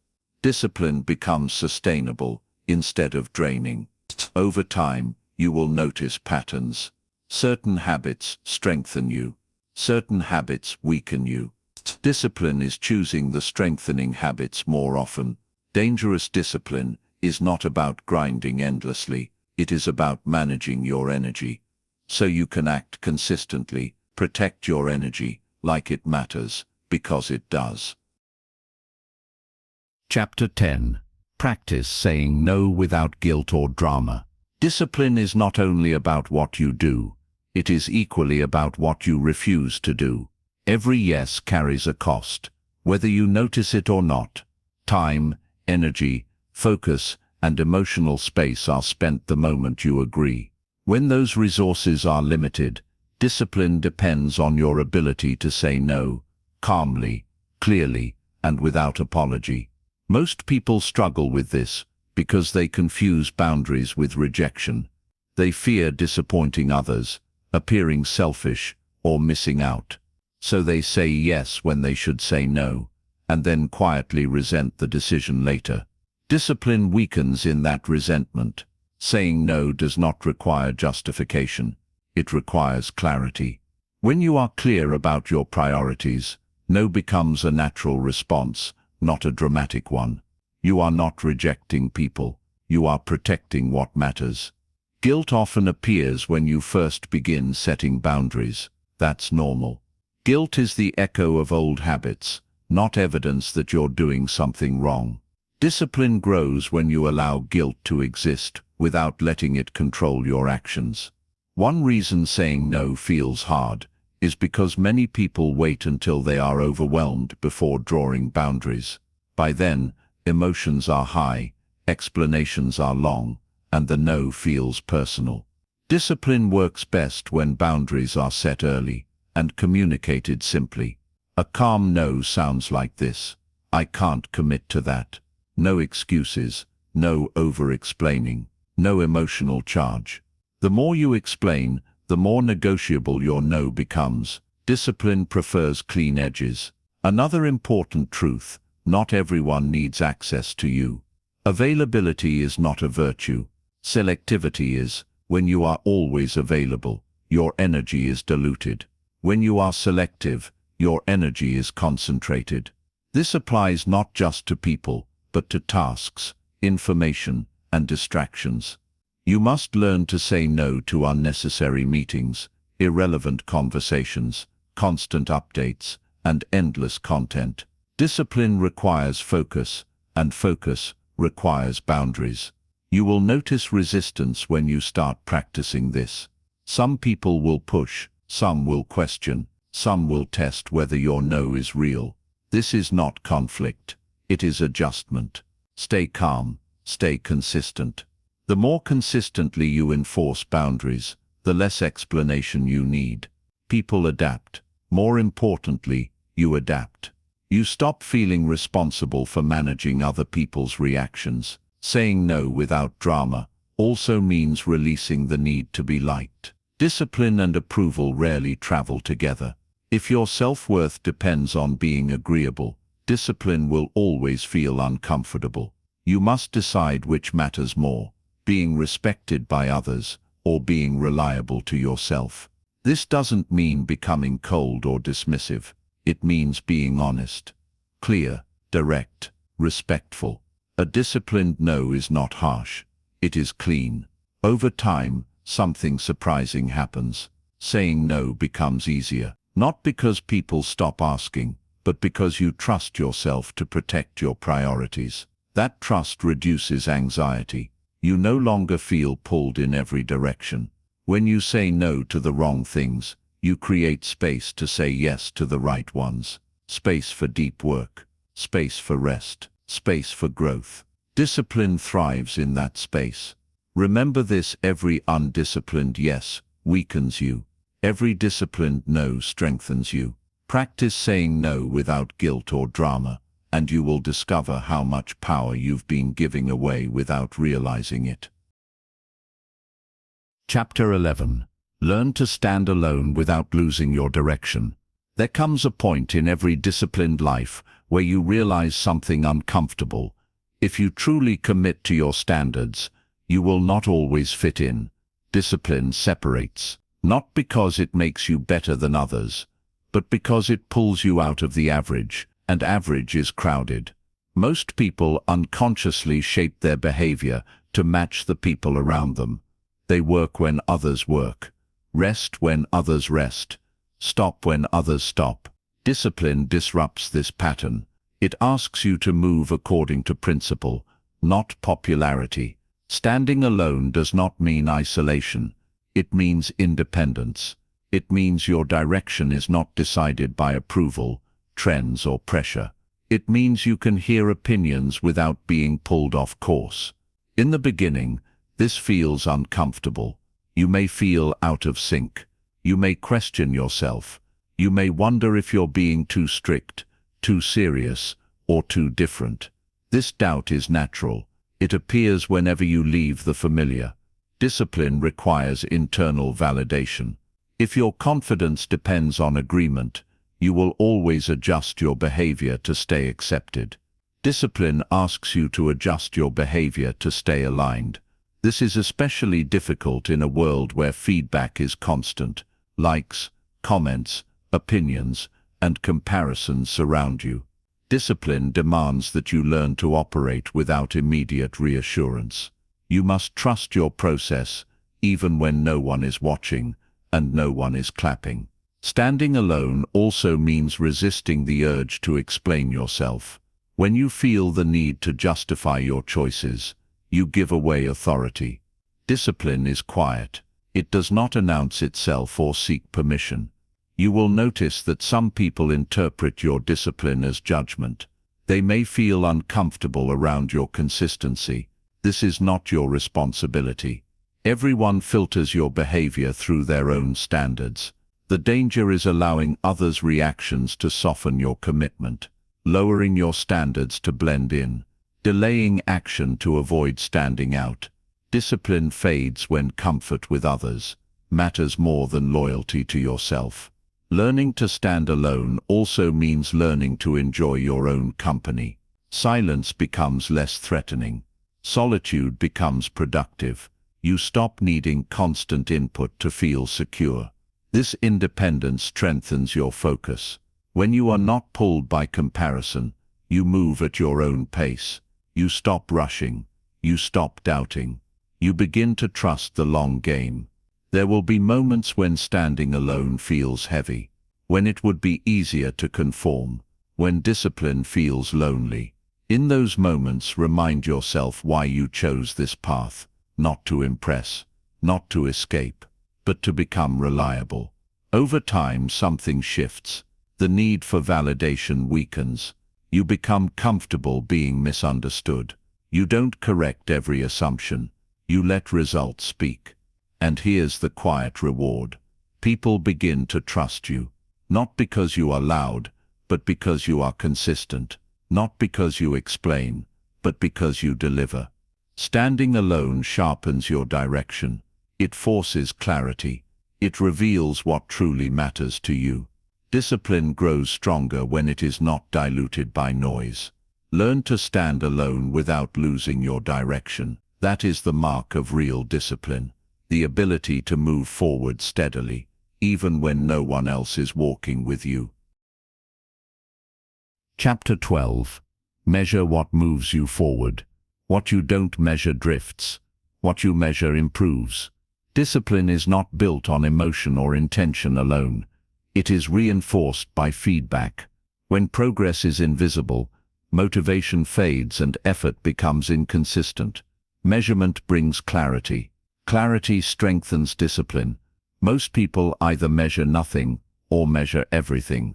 Discipline becomes sustainable instead of draining. Over time, you will notice patterns. Certain habits strengthen you. Certain habits weaken you. Discipline is choosing the strengthening habits more often. Dangerous discipline is not about grinding endlessly, it is about managing your energy. So you can act consistently, protect your energy, like it matters, because it does. Chapter 10. Practice saying no without guilt or drama. Discipline is not only about what you do, it is equally about what you refuse to do. Every yes carries a cost, whether you notice it or not. Time, energy, focus, and emotional space are spent the moment you agree. When those resources are limited, Discipline depends on your ability to say no, calmly, clearly, and without apology. Most people struggle with this because they confuse boundaries with rejection. They fear disappointing others, appearing selfish, or missing out. So they say yes when they should say no, and then quietly resent the decision later. Discipline weakens in that resentment. Saying no does not require justification. It requires clarity. When you are clear about your priorities, no becomes a natural response, not a dramatic one. You are not rejecting people. You are protecting what matters. Guilt often appears when you first begin setting boundaries. That's normal. Guilt is the echo of old habits, not evidence that you're doing something wrong. Discipline grows when you allow guilt to exist without letting it control your actions. One reason saying no feels hard is because many people wait until they are overwhelmed before drawing boundaries. By then, emotions are high, explanations are long, and the no feels personal. Discipline works best when boundaries are set early and communicated simply. A calm no sounds like this: I can't commit to that. No excuses, no over-explaining, no emotional charge. The more you explain, the more negotiable your no becomes. Discipline prefers clean edges. Another important truth: not everyone needs access to you. Availability is not a virtue. Selectivity is. When you are always available, your energy is diluted. When you are selective, your energy is concentrated. This applies not just to people, but to tasks, information, and distractions. You must learn to say no to unnecessary meetings, irrelevant conversations, constant updates, and endless content. Discipline requires focus, and focus requires boundaries. You will notice resistance when you start practicing this. Some people will push, some will question, some will test whether your no is real. This is not conflict. It is adjustment. Stay calm, stay consistent. The more consistently you enforce boundaries, the less explanation you need. People adapt. More importantly, you adapt. You stop feeling responsible for managing other people's reactions. Saying no without drama also means releasing the need to be liked. Discipline and approval rarely travel together. If your self-worth depends on being agreeable, discipline will always feel uncomfortable. You must decide which matters more: being respected by others, or being reliable to yourself. This doesn't mean becoming cold or dismissive. It means being honest, clear, direct, respectful. A disciplined no is not harsh. It is clean. Over time, something surprising happens. Saying no becomes easier, not because people stop asking, but because you trust yourself to protect your priorities. That trust reduces anxiety. You no longer feel pulled in every direction. When you say no to the wrong things, you create space to say yes to the right ones. Space for deep work, space for rest, space for growth. Discipline thrives in that space. Remember this: every undisciplined yes weakens you. Every disciplined no strengthens you. Practice saying no without guilt or drama, and you will discover how much power you've been giving away without realizing it. Chapter 11. Learn to stand alone without losing your direction. There comes a point in every disciplined life where you realize something uncomfortable. If you truly commit to your standards, you will not always fit in. Discipline separates, not because it makes you better than others, but because it pulls you out of the average, and average is crowded. Most people unconsciously shape their behavior to match the people around them. They work when others work, rest when others rest, stop when others stop. Discipline disrupts this pattern. It asks you to move according to principle, not popularity. Standing alone does not mean isolation. It means independence. It means your direction is not decided by approval, trends, or pressure. It means you can hear opinions without being pulled off course. In the beginning, this feels uncomfortable. You may feel out of sync. You may question yourself. You may wonder if you're being too strict, too serious, or too different. This doubt is natural. It appears whenever you leave the familiar. Discipline requires internal validation. If your confidence depends on agreement, you will always adjust your behavior to stay accepted. Discipline asks you to adjust your behavior to stay aligned. This is especially difficult in a world where feedback is constant. Likes, comments, opinions, and comparisons surround you. Discipline demands that you learn to operate without immediate reassurance. You must trust your process, even when no one is watching and no one is clapping. Standing alone also means resisting the urge to explain yourself. When you feel the need to justify your choices, you give away authority. Discipline is quiet. It does not announce itself or seek permission. You will notice that some people interpret your discipline as judgment. They may feel uncomfortable around your consistency. This is not your responsibility. Everyone filters your behavior through their own standards. The danger is allowing others' reactions to soften your commitment, lowering your standards to blend in, delaying action to avoid standing out. Discipline fades when comfort with others matters more than loyalty to yourself. Learning to stand alone also means learning to enjoy your own company. Silence becomes less threatening. Solitude becomes productive. You stop needing constant input to feel secure. This independence strengthens your focus. When you are not pulled by comparison, you move at your own pace. You stop rushing. You stop doubting. You begin to trust the long game. There will be moments when standing alone feels heavy, when it would be easier to conform, when discipline feels lonely. In those moments, remind yourself why you chose this path, not to impress, not to escape, but to become reliable. Over time, something shifts. The need for validation weakens. You become comfortable being misunderstood. You don't correct every assumption. You let results speak. And here's the quiet reward. People begin to trust you, not because you are loud, but because you are consistent, not because you explain, but because you deliver. Standing alone sharpens your direction. It forces clarity. It reveals what truly matters to you. Discipline grows stronger when it is not diluted by noise. Learn to stand alone without losing your direction. That is the mark of real discipline. The ability to move forward steadily, even when no one else is walking with you. Chapter 12. Measure what moves you forward. What you don't measure drifts. What you measure improves. Discipline is not built on emotion or intention alone. It is reinforced by feedback. When progress is invisible, motivation fades and effort becomes inconsistent. Measurement brings clarity. Clarity strengthens discipline. Most people either measure nothing or measure everything.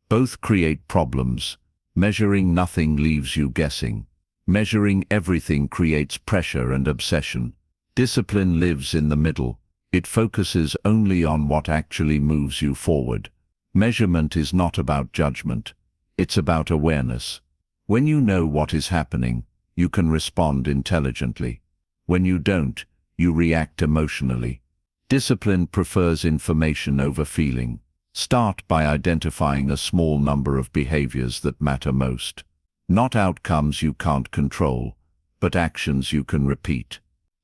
Both create problems. Measuring nothing leaves you guessing. Measuring everything creates pressure and obsession. Discipline lives in the middle. It focuses only on what actually moves you forward. Measurement is not about judgment. It's about awareness. When you know what is happening, you can respond intelligently. When you don't, you react emotionally. Discipline prefers information over feeling. Start by identifying a small number of behaviors that matter most. Not outcomes you can't control, but actions you can repeat.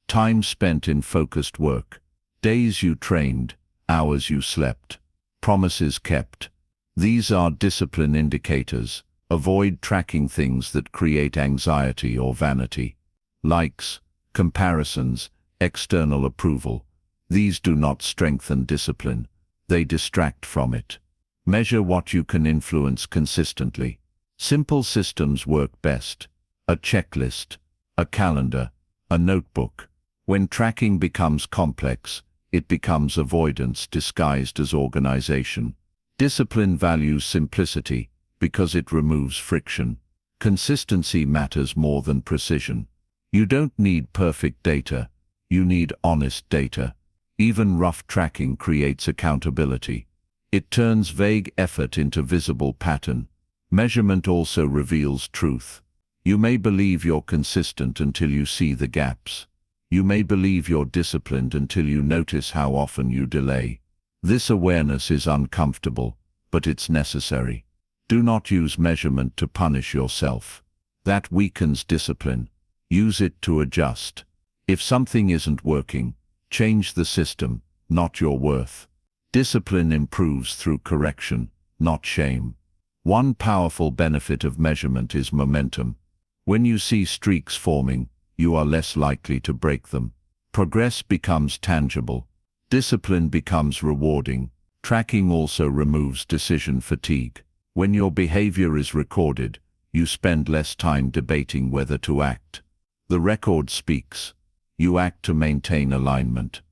Time spent in focused work. Days you trained, hours you slept. Promises kept. These are discipline indicators. Avoid tracking things that create anxiety or vanity. Likes, comparisons, external approval. These do not strengthen discipline. They distract from it. Measure what you can influence consistently. Simple systems work best. A checklist, a calendar, a notebook. When tracking becomes complex, it becomes avoidance disguised as organization. Discipline values simplicity because it removes friction. Consistency matters more than precision. You don't need perfect data. You need honest data. Even rough tracking creates accountability. It turns vague effort into visible pattern. Measurement also reveals truth. You may believe you're consistent until you see the gaps. You may believe you're disciplined until you notice how often you delay. This awareness is uncomfortable, but it's necessary. Do not use measurement to punish yourself. That weakens discipline. Use it to adjust. If something isn't working, change the system, not your worth. Discipline improves through correction, not shame. One powerful benefit of measurement is momentum. When you see streaks forming, you are less likely to break them. Progress becomes tangible. Discipline becomes rewarding. Tracking also removes decision fatigue. When your behavior is recorded, you spend less time debating whether to act. The record speaks. You act to maintain alignment.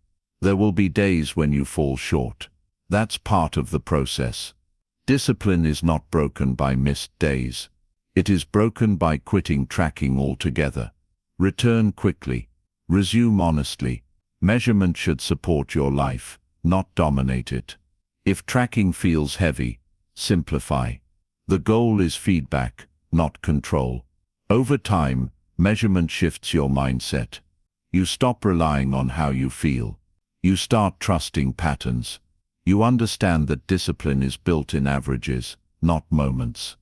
There will be days when you fall short. That's part of the process. Discipline is not broken by missed days. It is broken by quitting tracking altogether. Return quickly. Resume honestly. Measurement should support your life, not dominate it. If tracking feels heavy, simplify. The goal is feedback, not control. Over time, measurement shifts your mindset. You stop relying on how you feel. You start trusting patterns. You understand that discipline is built in averages, not moments.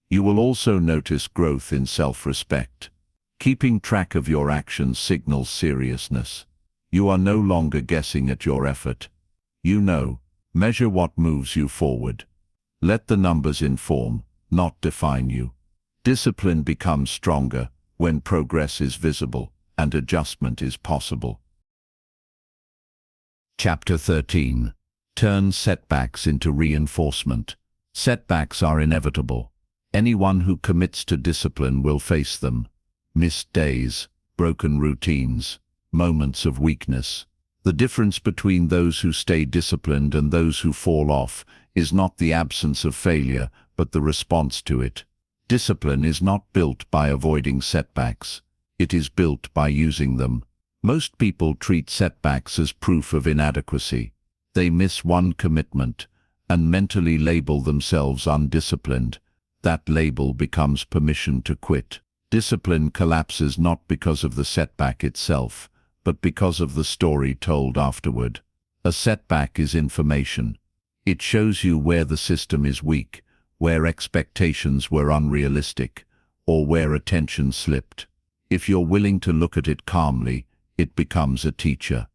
You will also notice growth in self-respect. Keeping track of your actions signals seriousness. You are no longer guessing at your effort. You know, measure what moves you forward. Let the numbers inform, not define you. Discipline becomes stronger when progress is visible and adjustment is possible. Chapter 13. Turn setbacks into reinforcement. Setbacks are inevitable. Anyone who commits to discipline will face them. Missed days, broken routines, moments of weakness. The difference between those who stay disciplined and those who fall off is not the absence of failure, but the response to it. Discipline is not built by avoiding setbacks. It is built by using them. Most people treat setbacks as proof of inadequacy. They miss one commitment and mentally label themselves undisciplined. That label becomes permission to quit. Discipline collapses not because of the setback itself, but because of the story told afterward. A setback is information. It shows you where the system is weak, where expectations were unrealistic, or where attention slipped. If you're willing to look at it calmly, it becomes a teacher.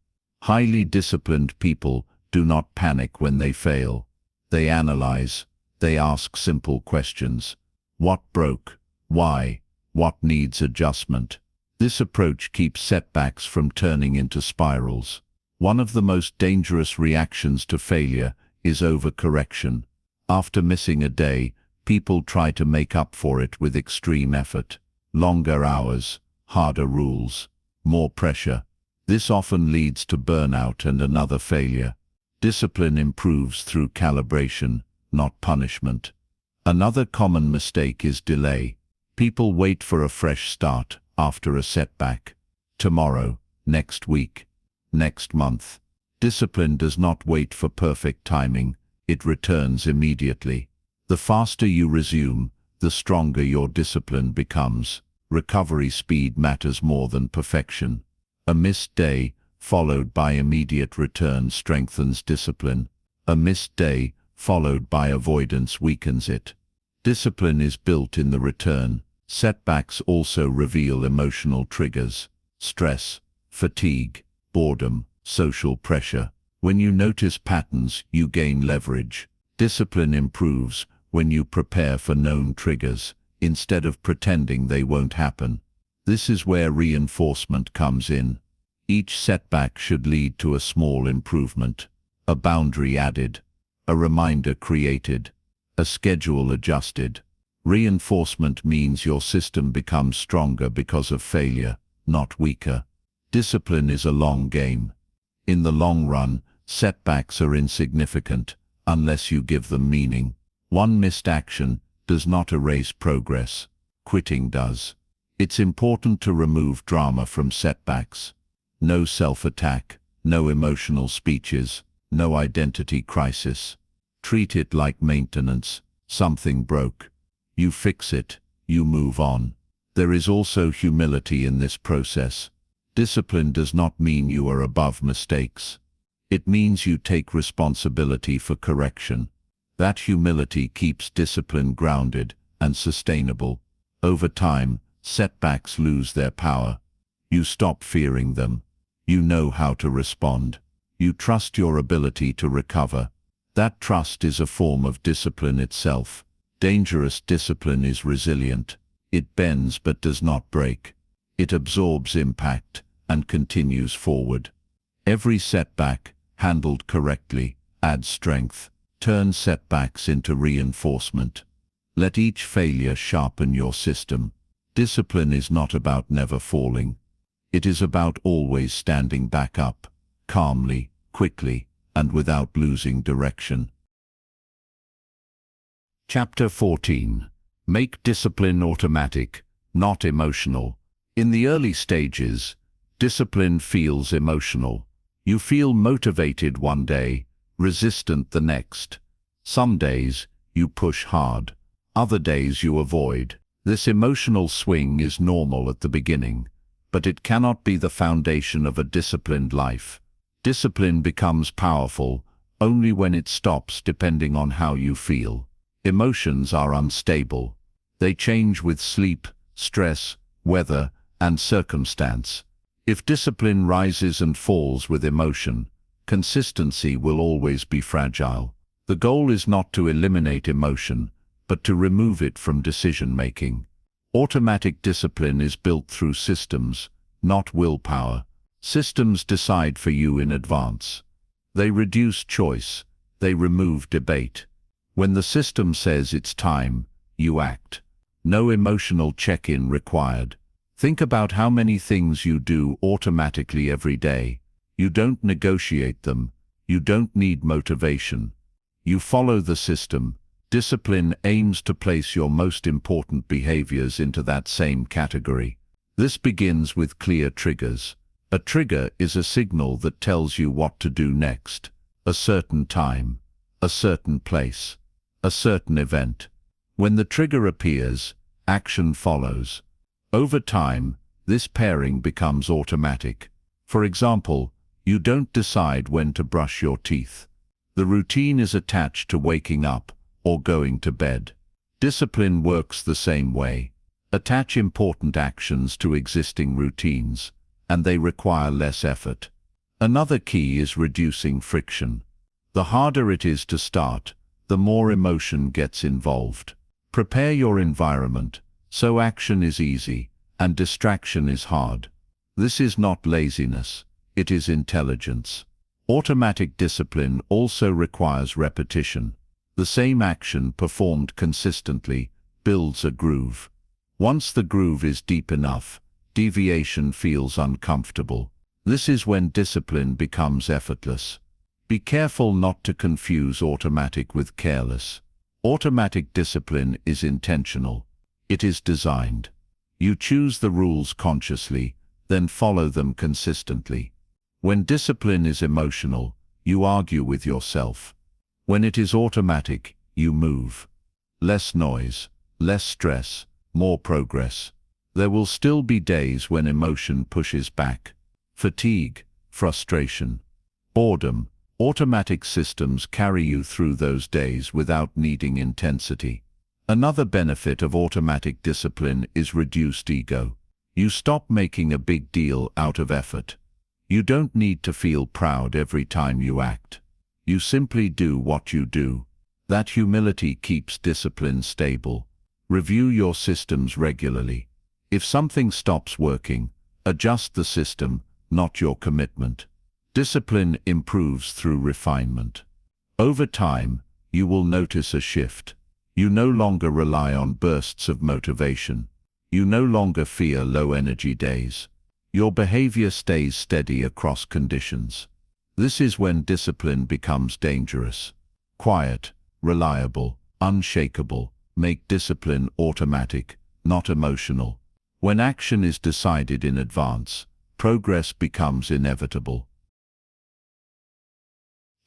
Highly disciplined people do not panic when they fail. They analyze. They ask simple questions. What broke? Why? What needs adjustment? This approach keeps setbacks from turning into spirals. One of the most dangerous reactions to failure is overcorrection. After missing a day, people try to make up for it with extreme effort. Longer hours, harder rules, more pressure. This often leads to burnout and another failure. Discipline improves through calibration, not punishment. Another common mistake is delay. People wait for a fresh start after a setback. Tomorrow, next week, next month. Discipline does not wait for perfect timing. It returns immediately. The faster you resume, the stronger your discipline becomes. Recovery speed matters more than perfection. A missed day, followed by immediate return, strengthens discipline. A missed day, followed by avoidance, weakens it. Discipline is built in the return. Setbacks also reveal emotional triggers. Stress, fatigue, boredom, social pressure. When you notice patterns, you gain leverage. Discipline improves when you prepare for known triggers, instead of pretending they won't happen. This is where reinforcement comes in. Each setback should lead to a small improvement. A boundary added. A reminder created. A schedule adjusted. Reinforcement means your system becomes stronger because of failure, not weaker. Discipline is a long game. In the long run, setbacks are insignificant, unless you give them meaning. One missed action does not erase progress. Quitting does. It's important to remove drama from setbacks. No self-attack, No emotional speeches, no identity crisis. Treat it like maintenance. Something broke. You fix it, you move on. There is also humility in this process. Discipline does not mean you are above mistakes. It means you take responsibility for correction. That humility keeps discipline grounded and sustainable. Over time, setbacks lose their power. You stop fearing them. You know how to respond. You trust your ability to recover. That trust is a form of discipline itself. Dangerous discipline is resilient. It bends but does not break. It absorbs impact and continues forward. Every setback, handled correctly, adds strength. Turn setbacks into reinforcement. Let each failure sharpen your system. Discipline is not about never falling. It is about always standing back up, calmly, quickly, and without losing direction. Chapter 14. Make discipline automatic, not emotional. In the early stages, discipline feels emotional. You feel motivated one day, resistant the next. Some days, you push hard. Other days you avoid. This emotional swing is normal at the beginning, but it cannot be the foundation of a disciplined life. Discipline becomes powerful only when it stops depending on how you feel. Emotions are unstable. They change with sleep, stress, weather, and circumstance. If discipline rises and falls with emotion, consistency will always be fragile. The goal is not to eliminate emotion, but to remove it from decision-making. Automatic discipline is built through systems, not willpower. Systems decide for you in advance. They reduce choice. They remove debate. When the system says it's time, you act. No emotional check-in required. Think about how many things you do automatically every day. You don't negotiate them. You don't need motivation. You follow the system. Discipline aims to place your most important behaviors into that same category. This begins with clear triggers. A trigger is a signal that tells you what to do next. A certain time, a certain place, a certain event. When the trigger appears, action follows. Over time, this pairing becomes automatic. For example, you don't decide when to brush your teeth. The routine is attached to waking up or going to bed. Discipline works the same way. Attach important actions to existing routines, and they require less effort. Another key is reducing friction. The harder it is to start, the more emotion gets involved. Prepare your environment so action is easy and distraction is hard. This is not laziness, it is intelligence. Automatic discipline also requires repetition. The same action performed consistently builds a groove. Once the groove is deep enough, deviation feels uncomfortable. This is when discipline becomes effortless. Be careful not to confuse automatic with careless. Automatic discipline is intentional. It is designed. You choose the rules consciously, then follow them consistently. When discipline is emotional, you argue with yourself. When it is automatic, you move. Less noise, less stress, more progress. There will still be days when emotion pushes back. Fatigue, frustration, boredom. Automatic systems carry you through those days without needing intensity. Another benefit of automatic discipline is reduced ego. You stop making a big deal out of effort. You don't need to feel proud every time you act. You simply do what you do. That humility keeps discipline stable. Review your systems regularly. If something stops working, adjust the system, not your commitment. Discipline improves through refinement. Over time, you will notice a shift. You no longer rely on bursts of motivation. You no longer fear low-energy days. Your behavior stays steady across conditions. This is when discipline becomes dangerous. Quiet, reliable, unshakable. Make discipline automatic, not emotional. When action is decided in advance, progress becomes inevitable.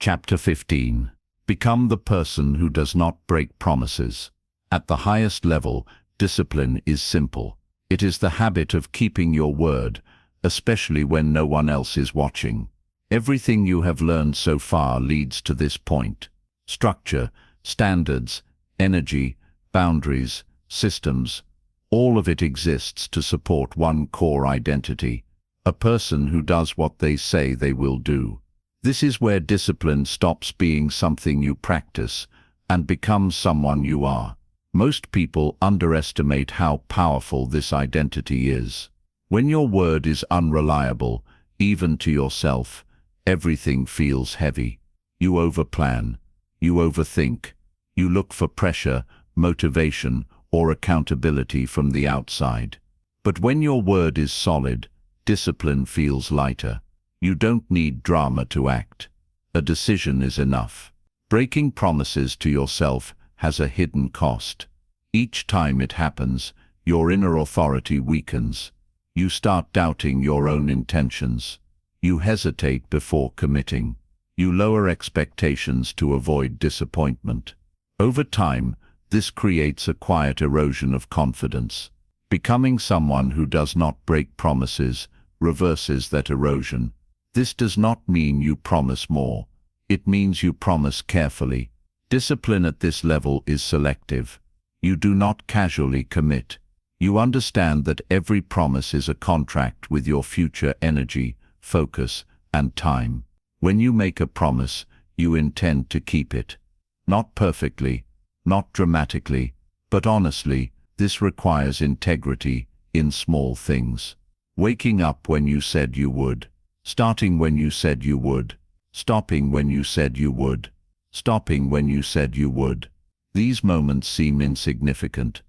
Chapter 15. Become the person who does not break promises. At the highest level, discipline is simple. It is the habit of keeping your word, especially when no one else is watching. Everything you have learned so far leads to this point. Structure, standards, energy, boundaries, systems, all of it exists to support one core identity, a person who does what they say they will do. This is where discipline stops being something you practice and becomes someone you are. Most people underestimate how powerful this identity is. When your word is unreliable, even to yourself, everything feels heavy. You overplan, you overthink, you look for pressure, motivation, or accountability from the outside. But when your word is solid, discipline feels lighter. You don't need drama to act. A decision is enough. Breaking promises to yourself has a hidden cost. Each time it happens, your inner authority weakens. You start doubting your own intentions. You hesitate before committing. You lower expectations to avoid disappointment. Over time, this creates a quiet erosion of confidence. Becoming someone who does not break promises reverses that erosion. This does not mean you promise more. It means you promise carefully. Discipline at this level is selective. You do not casually commit. You understand that every promise is a contract with your future energy, focus, and time. When you make a promise, you intend to keep it. Not perfectly, not dramatically, but honestly. This requires integrity in small things. Waking up when you said you would. Starting when you said you would. Stopping when you said you would. Stopping when you said you would. These moments seem insignificant,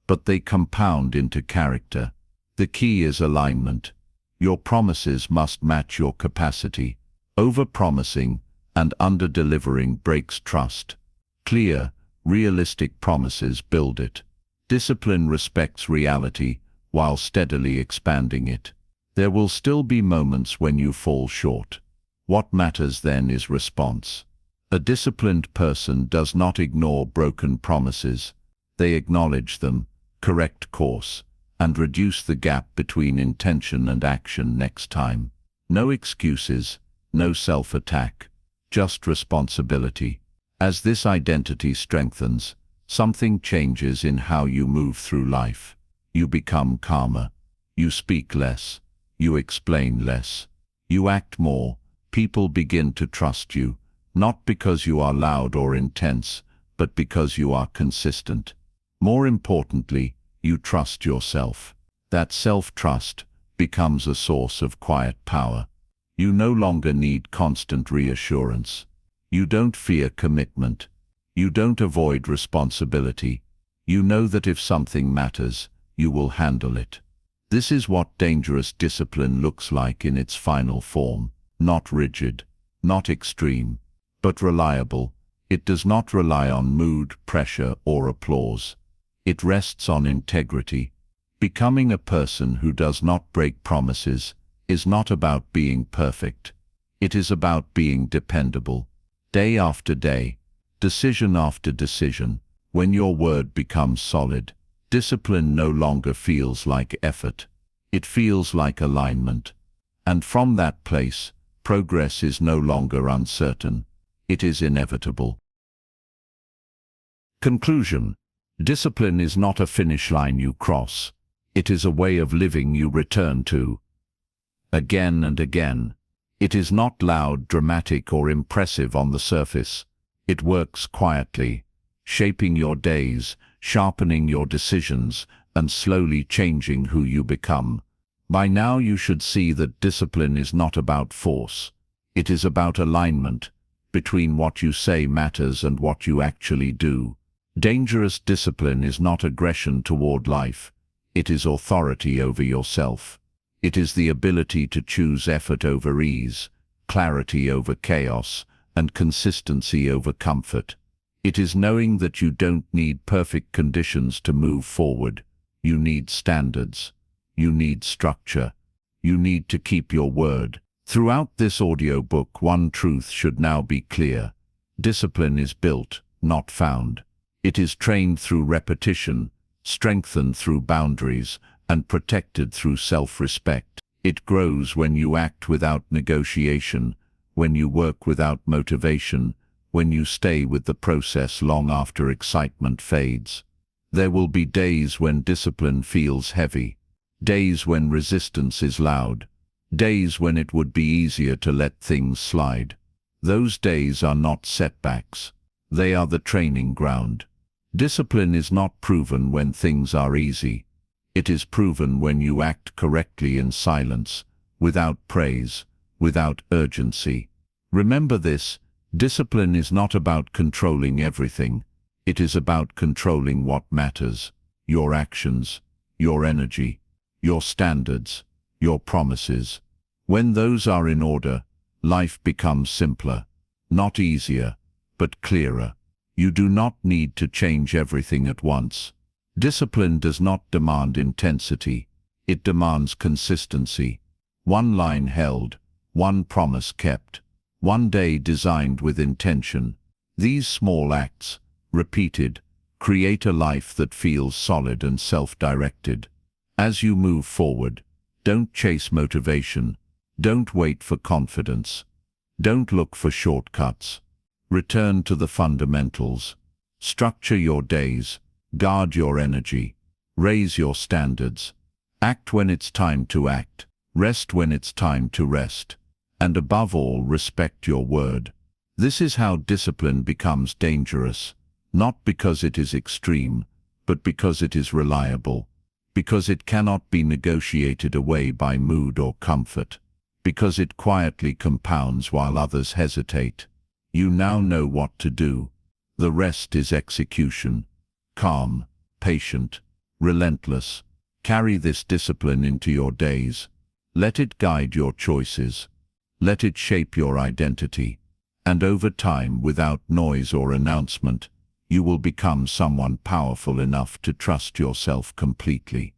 but they compound into character. The key is alignment. Your promises must match your capacity. Over-promising and under-delivering breaks trust. Clear, realistic promises build it. Discipline respects reality while steadily expanding it. There will still be moments when you fall short. What matters then is response. A disciplined person does not ignore broken promises. They acknowledge them, correct course, and reduce the gap between intention and action next time. No excuses, no self-attack, just responsibility. As this identity strengthens, something changes in how you move through life. You become calmer. You speak less. You explain less. You act more. People begin to trust you, not because you are loud or intense, but because you are consistent. More importantly, you trust yourself. That self-trust becomes a source of quiet power. You no longer need constant reassurance. You don't fear commitment. You don't avoid responsibility. You know that if something matters, you will handle it. This is what dangerous discipline looks like in its final form. Not rigid, not extreme, but reliable. It does not rely on mood, pressure, or applause. It rests on integrity. Becoming a person who does not break promises is not about being perfect. It is about being dependable. Day after day, decision after decision, when your word becomes solid, discipline no longer feels like effort. It feels like alignment. And from that place, progress is no longer uncertain. It is inevitable. Conclusion. Discipline is not a finish line you cross. It is a way of living you return to. Again and again. It is not loud, dramatic, or impressive on the surface. It works quietly, shaping your days, sharpening your decisions, and slowly changing who you become. By now you should see that discipline is not about force. It is about alignment between what you say matters and what you actually do. Dangerous discipline is not aggression toward life. It is authority over yourself. It is the ability to choose effort over ease, clarity over chaos, and consistency over comfort. It is knowing that you don't need perfect conditions to move forward. You need standards. You need structure. You need to keep your word. Throughout this audiobook, one truth should now be clear. Discipline is built, not found. It is trained through repetition, strengthened through boundaries, and protected through self-respect. It grows when you act without negotiation, when you work without motivation, when you stay with the process long after excitement fades. There will be days when discipline feels heavy, days when resistance is loud, days when it would be easier to let things slide. Those days are not setbacks. They are the training ground. Discipline is not proven when things are easy. It is proven when you act correctly in silence, without praise, without urgency. Remember this, discipline is not about controlling everything. It is about controlling what matters: your actions, your energy, your standards, your promises. When those are in order, life becomes simpler, not easier, but clearer. You do not need to change everything at once. Discipline does not demand intensity. It demands consistency. One line held, one promise kept, one day designed with intention. These small acts, repeated, create a life that feels solid and self-directed. As you move forward, don't chase motivation. Don't wait for confidence. Don't look for shortcuts. Return to the fundamentals. Structure your days. Guard your energy. Raise your standards. Act when it's time to act. Rest when it's time to rest. And above all, respect your word. This is how discipline becomes dangerous, not because it is extreme, but because it is reliable, because it cannot be negotiated away by mood or comfort, because it quietly compounds while others hesitate. You now know what to do. The rest is execution. Calm, patient, relentless. Carry this discipline into your days. Let it guide your choices. Let it shape your identity. And over time, without noise or announcement, you will become someone powerful enough to trust yourself completely.